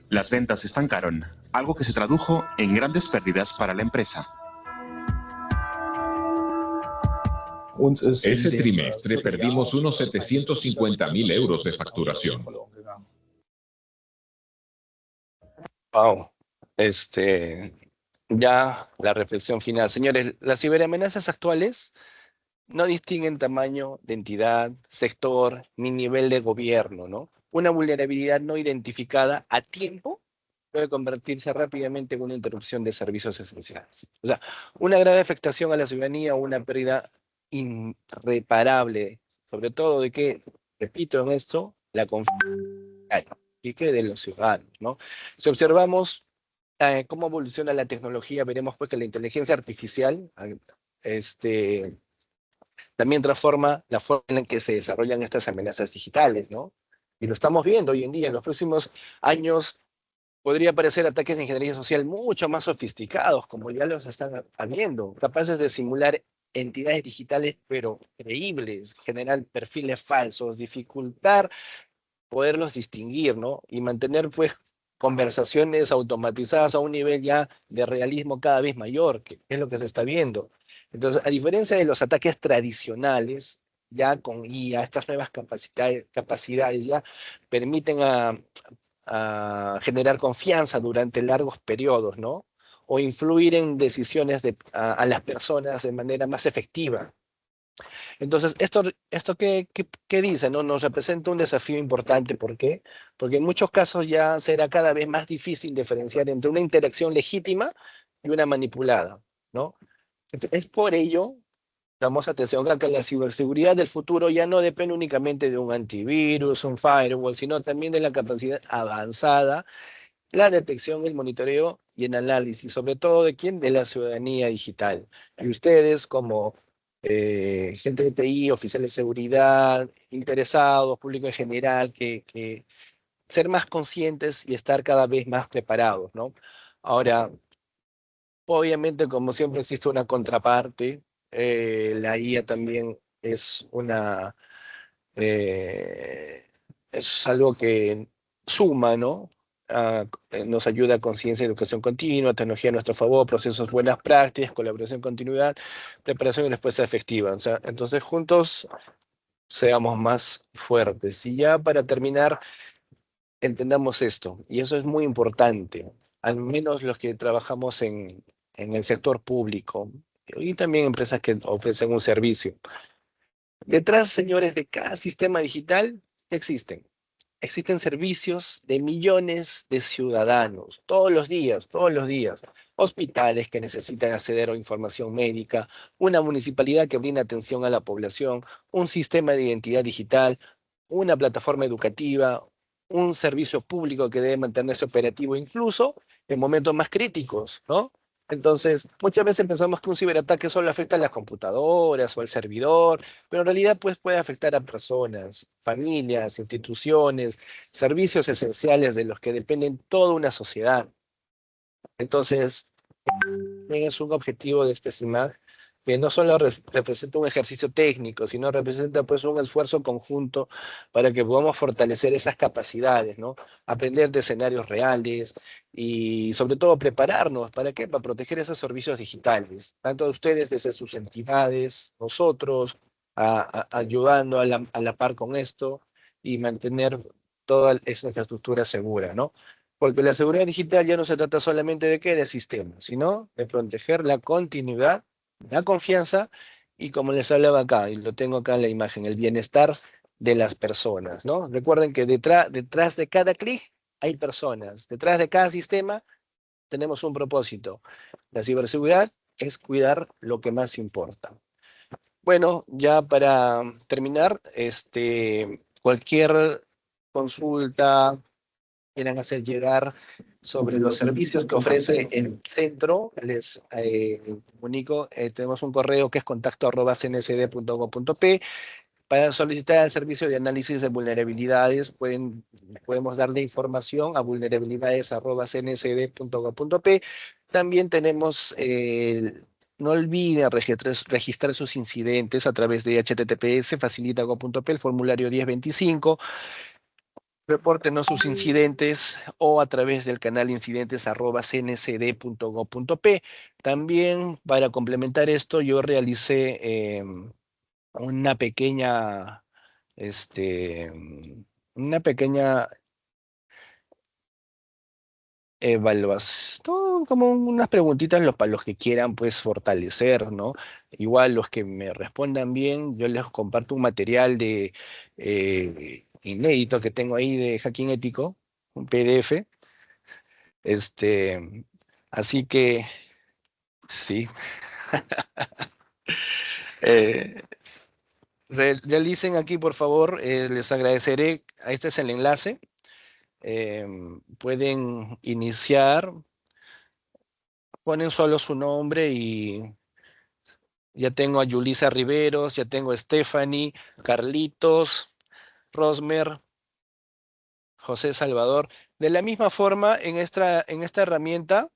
Las ventas se estancaron, algo que se tradujo en grandes pérdidas para la empresa. Ese trimestre perdimos unos 750.000 euros de facturación. Wow. Ya la reflexión final. Señores, las ciberamenazas actuales no distinguen tamaño de entidad, sector, ni nivel de gobierno, ¿no? Una vulnerabilidad no identificada a tiempo puede convertirse rápidamente en una interrupción de servicios esenciales. O sea, una grave afectación a la ciudadanía o una pérdida irreparable, sobre todo de que, repito en esto, la confianza y que de los ciudadanos, ¿no? Si observamos cómo evoluciona la tecnología, veremos pues que la inteligencia artificial también transforma la forma en que se desarrollan estas amenazas digitales, ¿no? Y lo estamos viendo hoy en día. En los próximos años podría aparecer ataques de ingeniería social mucho más sofisticados, como ya los están habiendo, capaces de simular entidades digitales, pero creíbles, generar perfiles falsos, dificultar poderlos distinguir, ¿no? Y mantener, pues, conversaciones automatizadas a un nivel ya de realismo cada vez mayor, que es lo que se está viendo. Entonces, a diferencia de los ataques tradicionales, ya con IA, estas nuevas capacidades ya permiten a generar confianza durante largos periodos, ¿no? O influir en decisiones a las personas de manera más efectiva. Entonces, ¿esto qué dice? ¿No? Nos representa un desafío importante. ¿Por qué? Porque en muchos casos ya será cada vez más difícil diferenciar entre una interacción legítima y una manipulada, ¿no? Es por ello, damos atención a que la ciberseguridad del futuro ya no depende únicamente de un antivirus, un firewall, sino también de la capacidad avanzada, la detección, el monitoreo y el análisis, sobre todo de quién, de la ciudadanía digital. Y ustedes como gente de TI, oficiales de seguridad, interesados, público en general, que ser más conscientes y estar cada vez más preparados, ¿no? Ahora, obviamente, como siempre existe una contraparte, la IA también es es algo que suma, ¿no? Nos ayuda a conciencia, educación continua, tecnología a nuestro favor, procesos, buenas prácticas, colaboración, continuidad, preparación y respuesta efectiva. O sea, entonces juntos seamos más fuertes. Y ya para terminar, entendamos esto, y eso es muy importante, al menos los que trabajamos en el sector público y también empresas que ofrecen un servicio. Detrás, señores, de cada sistema digital existen servicios de millones de ciudadanos, todos los días, hospitales que necesitan acceder a información médica, una municipalidad que brinda atención a la población, un sistema de identidad digital, una plataforma educativa, un servicio público que debe mantenerse operativo incluso en momentos más críticos, ¿no? Entonces, muchas veces pensamos que un ciberataque solo afecta a las computadoras o al servidor, pero en realidad pues, puede afectar a personas, familias, instituciones, servicios esenciales de los que dependen toda una sociedad. Entonces, es un objetivo de este CIMAC que no solo representa un ejercicio técnico, sino representa pues un esfuerzo conjunto para que podamos fortalecer esas capacidades, ¿no? Aprender de escenarios reales y sobre todo prepararnos, ¿para qué? Para proteger esos servicios digitales, tanto ustedes desde sus entidades, nosotros, ayudando a la par con esto y mantener toda esa infraestructura segura, ¿no? Porque la seguridad digital ya no se trata solamente de qué, de sistemas, sino de proteger la continuidad, la confianza y como les hablaba acá, y lo tengo acá en la imagen, el bienestar de las personas, ¿no? Recuerden que detrás de cada clic hay personas, detrás de cada sistema tenemos un propósito. La ciberseguridad es cuidar lo que más importa. Bueno, ya para terminar, cualquier consulta quieran hacer llegar sobre los servicios que ofrece el centro, les comunico, tenemos un correo que es contacto@cnsd.gov.p. Para solicitar el servicio de análisis de vulnerabilidades, podemos darle información a vulnerabilidades@cnsd.gov.p. También tenemos, no olviden registrar sus incidentes a través de https facilita.gov.p, el formulario 1025. Repórtenos sus incidentes o a través del canal incidentes@cnsd.gov.p. También para complementar esto, yo realicé una pequeña, este, una pequeña evaluación, como unas preguntitas para los que quieran pues fortalecer, ¿no? Igual los que me respondan bien, yo les comparto un material de inédito que tengo ahí de hacking ético, un PDF. Así que sí. Eh, realicen aquí, por favor, les agradeceré. Este es el enlace. Pueden iniciar, ponen solo su nombre y ya tengo a Yulisa Riveros, ya tengo a Stephanie, Carlitos, Rosmer, José Salvador. De la misma forma, en esta herramienta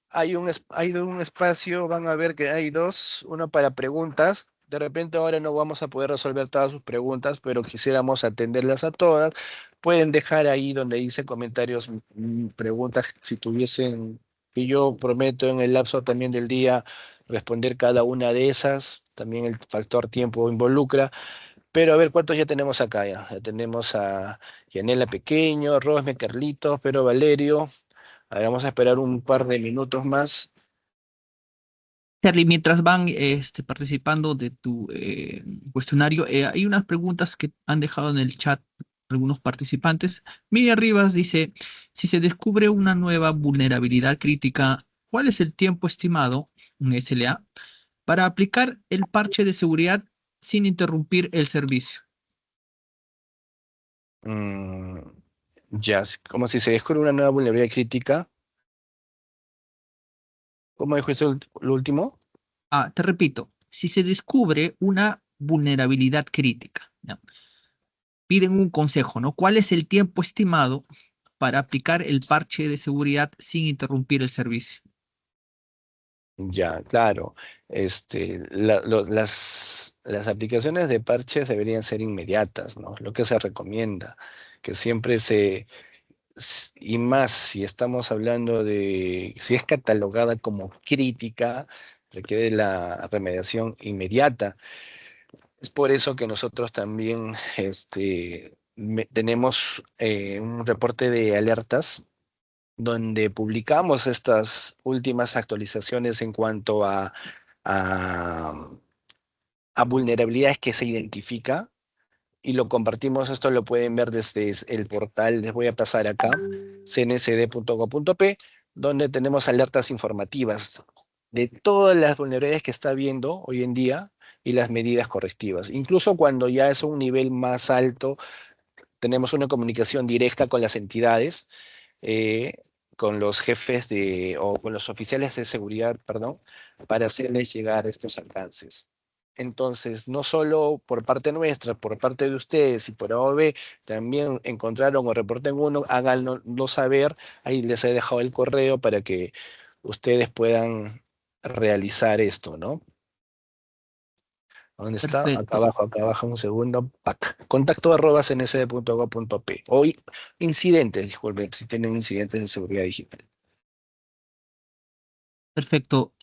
hay hay un espacio, van a ver que hay dos, uno para preguntas. De repente ahora no vamos a poder resolver todas sus preguntas, pero quisiéramos atenderlas a todas. Pueden dejar ahí donde dice comentarios, preguntas, si tuviesen, que yo prometo en el lapso también del día responder cada una de esas. También el factor tiempo involucra. Pero a ver, ¿cuántos ya tenemos acá? Ya tenemos a Yanela Pequeño, Rosme, Carlitos, Pero Valerio. A ver, vamos a esperar un par de minutos más. Charlie, mientras van participando de tu cuestionario, hay unas preguntas que han dejado en el chat algunos participantes. Miriam Rivas dice, si se descubre una nueva vulnerabilidad crítica, ¿cuál es el tiempo estimado, un SLA, para aplicar el parche de seguridad sin interrumpir el servicio? Ya, como si se descubre una nueva vulnerabilidad crítica. ¿Cómo dijo eso lo último? Te repito, si se descubre una vulnerabilidad crítica, ¿ya? Piden un consejo, ¿no? ¿Cuál es el tiempo estimado para aplicar el parche de seguridad sin interrumpir el servicio? Ya, claro. Las aplicaciones de parches deberían ser inmediatas, ¿no? Lo que se recomienda, que siempre y más si estamos hablando si es catalogada como crítica, requiere la remediación inmediata. Es por eso que nosotros también tenemos un reporte de alertas donde publicamos estas últimas actualizaciones en cuanto a, a vulnerabilidades que se identifica y lo compartimos. Esto lo pueden ver desde el portal, les voy a pasar acá, cnsd.gov.p, donde tenemos alertas informativas de todas las vulnerabilidades que está habiendo hoy en día y las medidas correctivas. Incluso cuando ya es un nivel más alto, tenemos una comunicación directa con las entidades, eh, con los jefes o con los oficiales de seguridad, perdón, para hacerles llegar estos alcances. Entonces, no solo por parte nuestra, por parte de ustedes y por AOB, también encontraron o reporten uno, háganlo saber, ahí les he dejado el correo para que ustedes puedan realizar esto, ¿no? ¿Dónde está? Perfecto, Acá abajo, un segundo. PAC. Contacto@nsd.gov.p. O incidentes, disculpen, si tienen incidentes de seguridad digital. perfecto.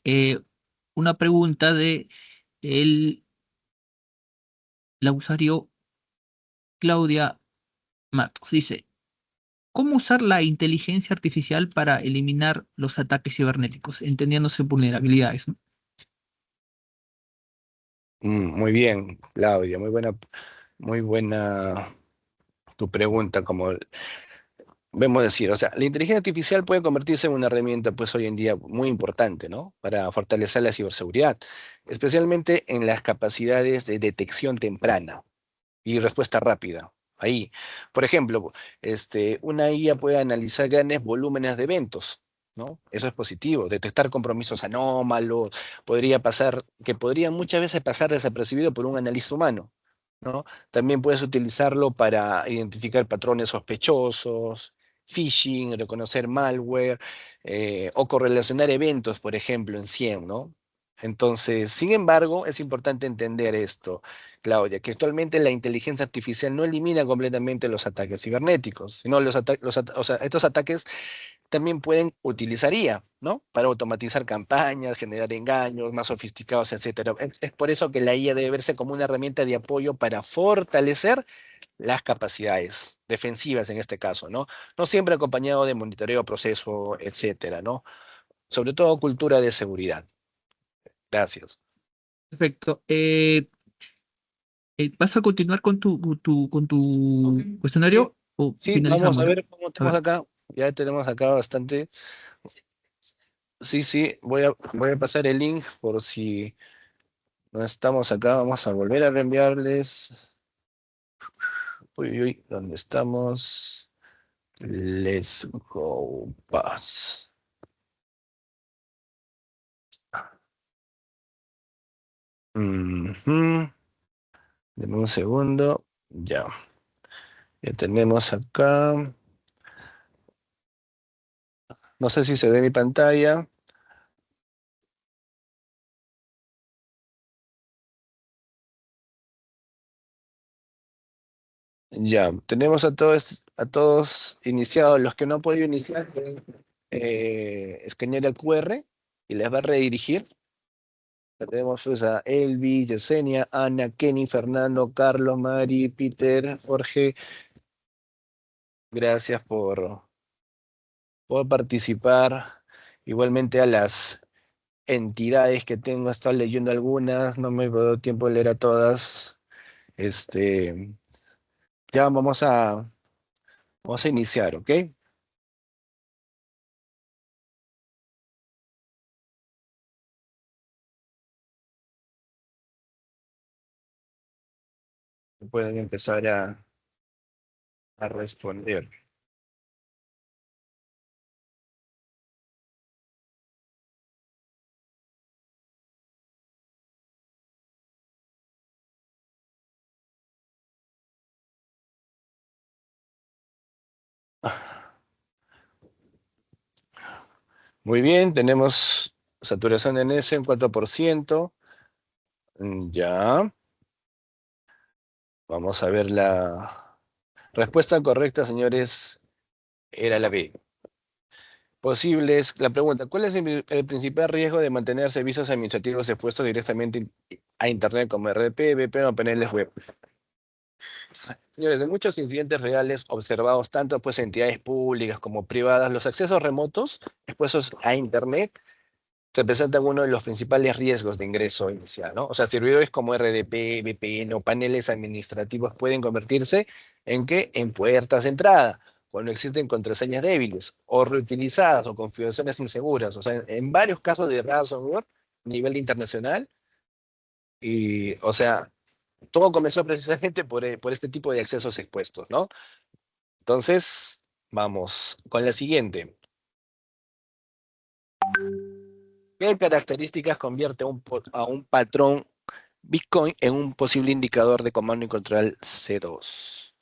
Una pregunta de la usuario Claudia Matos. Dice, ¿cómo usar la inteligencia artificial para eliminar los ataques cibernéticos, entendiéndose vulnerabilidades, ¿no? Muy bien, Claudia, muy buena tu pregunta, como vemos decir, o sea, la inteligencia artificial puede convertirse en una herramienta, pues hoy en día muy importante, ¿no? Para fortalecer la ciberseguridad, especialmente en las capacidades de detección temprana y respuesta rápida. Ahí, por ejemplo, una IA puede analizar grandes volúmenes de eventos, ¿no? Eso es positivo. Detectar compromisos anómalos, que podría muchas veces pasar desapercibido por un analista humano, ¿no? También puedes utilizarlo para identificar patrones sospechosos, phishing, reconocer malware, o correlacionar eventos, por ejemplo, en 100, ¿no? Entonces, sin embargo, es importante entender esto, Claudia, que actualmente la inteligencia artificial no elimina completamente los ataques cibernéticos, sino o sea, estos ataques también pueden utilizar IA, ¿no? Para automatizar campañas, generar engaños más sofisticados, etcétera. Es por eso que la IA debe verse como una herramienta de apoyo para fortalecer las capacidades defensivas en este caso, ¿no? No siempre acompañado de monitoreo, proceso, etcétera, ¿no? Sobre todo cultura de seguridad. Gracias. Perfecto. ¿Vas a continuar con tu cuestionario o Sí, vamos a finalizamos, ya? ver cómo A tenemos ver, acá. Ya tenemos acá bastante. Sí, sí, voy a pasar el link por si no estamos acá. Vamos a volver a reenviarles. Uy, uy, uy, ¿dónde estamos? Let's go, pass. Ujú. Deme un segundo. Ya. Ya tenemos acá. No sé si se ve mi pantalla. Ya, tenemos a todos iniciados. Los que no han podido iniciar, pueden escanear el QR y les va a redirigir. Ya tenemos pues, a Elvi, Yesenia, Ana, Kenny, Fernando, Carlos, Mari, Peter, Jorge. Gracias por participar. Igualmente a las entidades que tengo, estoy leyendo algunas, no me he dado tiempo de leer a todas. Este, ya vamos a iniciar, ¿ok? Pueden empezar a responder. Muy bien, tenemos saturación en S en 4%. Ya, vamos a ver la respuesta correcta, señores, era la B. Posibles, la pregunta, ¿cuál es el principal riesgo de mantener servicios administrativos expuestos directamente a Internet como RDP, VPN o paneles web? Señores, en muchos incidentes reales observados tanto pues entidades públicas como privadas, los accesos remotos expuestos a Internet representan uno de los principales riesgos de ingreso inicial, ¿no? O sea, servidores como RDP, VPN o paneles administrativos pueden convertirse ¿en qué? En puertas de entrada, cuando existen contraseñas débiles o reutilizadas o configuraciones inseguras. O sea, en varios casos de ransomware a nivel internacional, y, o sea, todo comenzó precisamente por este tipo de accesos expuestos, ¿no? Entonces, vamos con la siguiente. ¿Qué características convierte a un patrón Bitcoin en un posible indicador de comando y control C2?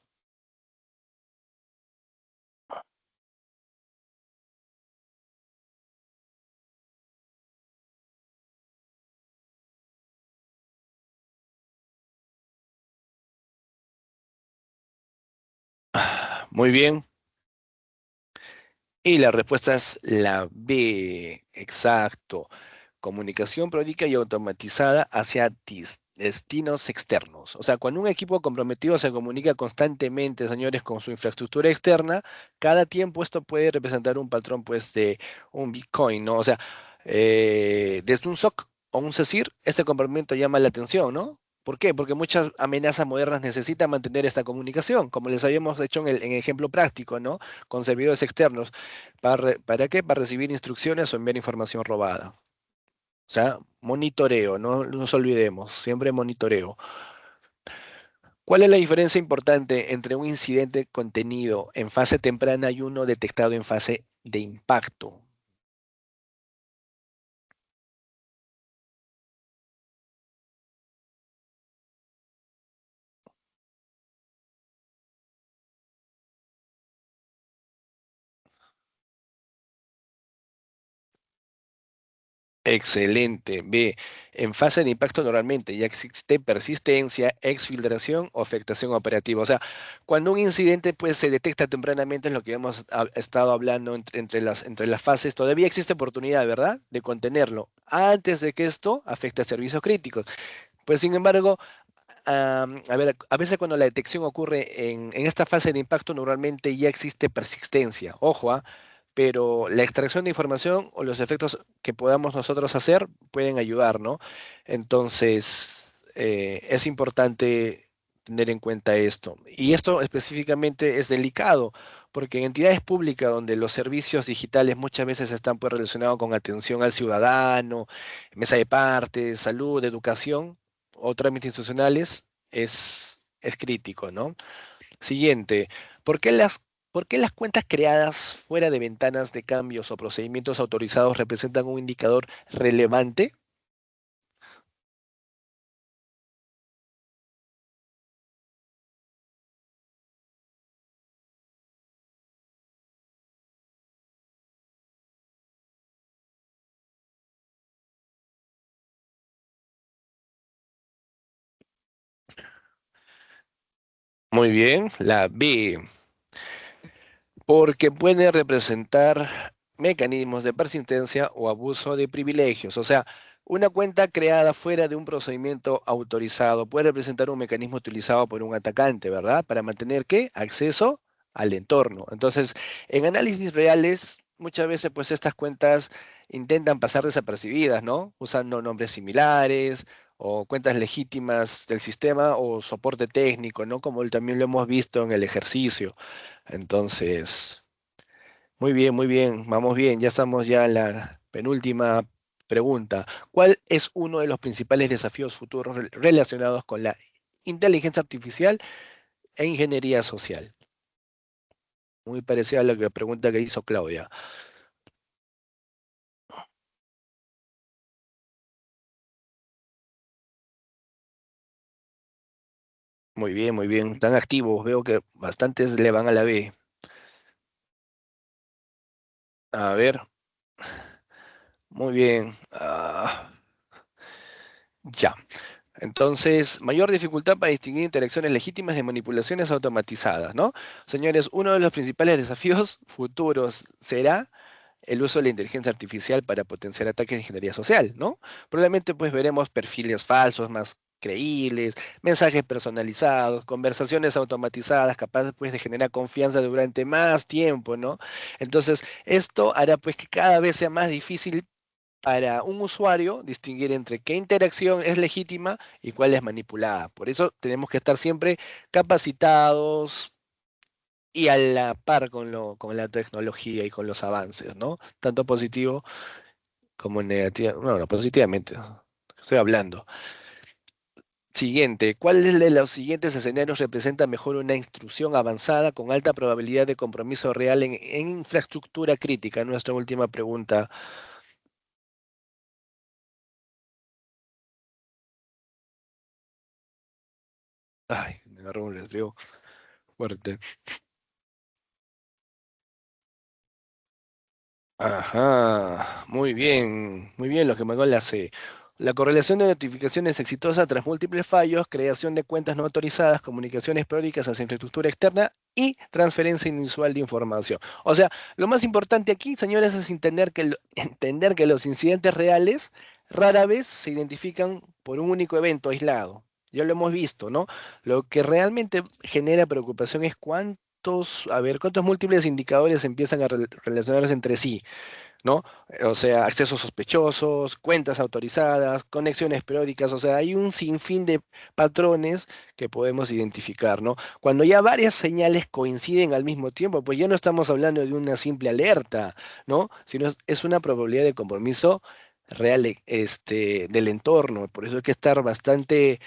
Muy bien. Y la respuesta es la B. Exacto. Comunicación periódica y automatizada hacia destinos externos. O sea, cuando un equipo comprometido se comunica constantemente, señores, con su infraestructura externa, cada tiempo esto puede representar un patrón, pues, de un Bitcoin, ¿no? O sea, desde un SOC o un CECIR, este comportamiento llama la atención, ¿no? ¿Por qué? Porque muchas amenazas modernas necesitan mantener esta comunicación, como les habíamos hecho en el ejemplo práctico, ¿no? Con servidores externos. ¿Para qué? Para recibir instrucciones o enviar información robada. O sea, monitoreo, no nos olvidemos, siempre monitoreo. ¿Cuál es la diferencia importante entre un incidente contenido en fase temprana y uno detectado en fase de impacto? Excelente. B. En fase de impacto normalmente ya existe persistencia, exfiltración o afectación operativa. O sea, cuando un incidente pues, se detecta tempranamente, es lo que hemos estado hablando entre las fases, todavía existe oportunidad, ¿verdad?, de contenerlo antes de que esto afecte a servicios críticos. Pues sin embargo, a ver, a veces cuando la detección ocurre en esta fase de impacto, normalmente ya existe persistencia. Ojo, pero la extracción de información o los efectos que podamos nosotros hacer pueden ayudar, ¿no? Entonces, es importante tener en cuenta esto. Y esto específicamente es delicado, porque en entidades públicas donde los servicios digitales muchas veces están pues, relacionados con atención al ciudadano, mesa de partes, salud, educación o trámites institucionales, es crítico, ¿no? Siguiente, ¿por qué las cuentas creadas fuera de ventanas de cambios o procedimientos autorizados representan un indicador relevante? Muy bien, la B, porque puede representar mecanismos de persistencia o abuso de privilegios. O sea, una cuenta creada fuera de un procedimiento autorizado puede representar un mecanismo utilizado por un atacante, ¿verdad? Para mantener, ¿qué? Acceso al entorno. Entonces, en análisis reales, muchas veces, pues, estas cuentas intentan pasar desapercibidas, ¿no? Usando nombres similares o cuentas legítimas del sistema o soporte técnico, ¿no? Como también lo hemos visto en el ejercicio. Entonces, muy bien, vamos bien, ya estamos ya en la penúltima pregunta. ¿Cuál es uno de los principales desafíos futuros relacionados con la inteligencia artificial e ingeniería social? Muy parecida a la pregunta que hizo Claudia. Muy bien, muy bien. Están activos. Veo que bastantes le van a la B. A ver, muy bien. Ya. Entonces, mayor dificultad para distinguir interacciones legítimas de manipulaciones automatizadas, ¿no? Señores, uno de los principales desafíos futuros será el uso de la inteligencia artificial para potenciar ataques de ingeniería social, ¿no? Probablemente pues veremos perfiles falsos más creíbles, mensajes personalizados, conversaciones automatizadas capaces pues de generar confianza durante más tiempo, ¿no? Entonces, esto hará pues que cada vez sea más difícil para un usuario distinguir entre qué interacción es legítima y cuál es manipulada. Por eso tenemos que estar siempre capacitados y a la par con la tecnología y con los avances, ¿no? Tanto positivo como negativo. Bueno, positivamente, ¿no? Estoy hablando. Siguiente, ¿cuál de los siguientes escenarios representa mejor una instrucción avanzada con alta probabilidad de compromiso real en infraestructura crítica? Nuestra última pregunta. Ay, me agarró un resfrío fuerte. Ajá, muy bien lo que me la C. La correlación de notificaciones exitosa tras múltiples fallos, creación de cuentas no autorizadas, comunicaciones periódicas hacia infraestructura externa y transferencia inusual de información. O sea, lo más importante aquí, señores, es entender que, entender que los incidentes reales rara vez se identifican por un único evento aislado. Ya lo hemos visto, ¿no? Lo que realmente genera preocupación es cuántos múltiples indicadores empiezan a relacionarse entre sí, ¿no? O sea, accesos sospechosos, cuentas autorizadas, conexiones periódicas, o sea, hay un sinfín de patrones que podemos identificar, ¿no? Cuando ya varias señales coinciden al mismo tiempo, pues ya no estamos hablando de una simple alerta, ¿no? Sino es una probabilidad de compromiso real, del entorno. Por eso hay que estar bastante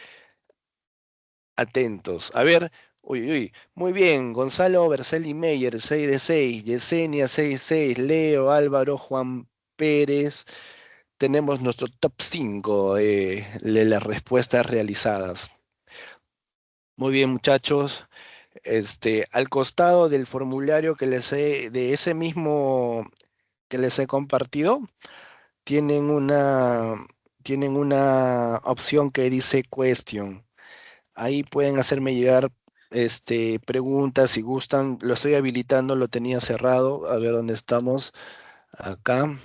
atentos. A ver, uy, muy bien. Gonzalo Berceli Meyer, 6 de 6. Yesenia, 6 de 6. Leo, Álvaro, Juan Pérez. Tenemos nuestro top 5 de las respuestas realizadas. Muy bien, muchachos. Al costado del formulario de ese mismo que les he compartido, tienen tienen una opción que dice question. Ahí pueden hacerme llegar preguntas si gustan. Lo estoy habilitando, lo tenía cerrado. A ver dónde estamos. Acá.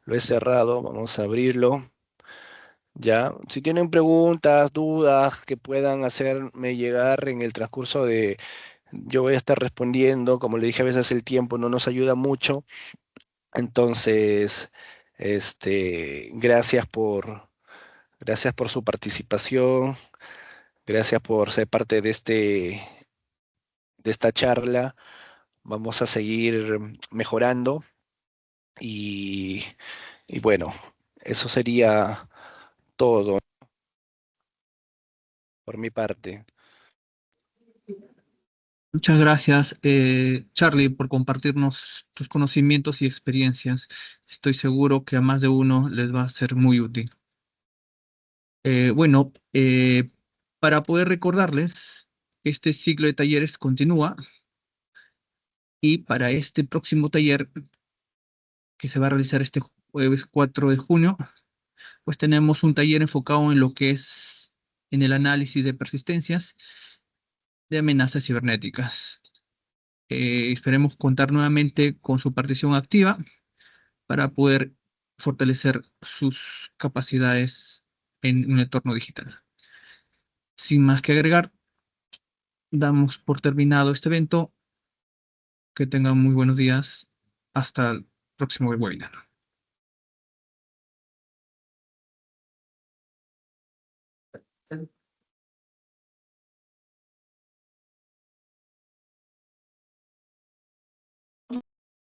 Lo he cerrado. Vamos a abrirlo. Ya. Si tienen preguntas, dudas que puedan hacerme llegar en el transcurso de... Yo voy a estar respondiendo. Como le dije, a veces el tiempo no nos ayuda mucho. Entonces, gracias por su participación. Gracias por ser parte de esta charla. Vamos a seguir mejorando y, y bueno, eso sería todo por mi parte. Muchas gracias, Charlie, por compartirnos tus conocimientos y experiencias. Estoy seguro que a más de uno les va a ser muy útil. Bueno, para poder recordarles, este ciclo de talleres continúa y para este próximo taller que se va a realizar este jueves 4 de junio, pues tenemos un taller enfocado en lo que es en el análisis de persistencias de amenazas cibernéticas. Esperemos contar nuevamente con su participación activa para poder fortalecer sus capacidades en un entorno digital. Sin más que agregar, damos por terminado este evento. Que tengan muy buenos días. Hasta el próximo webinar.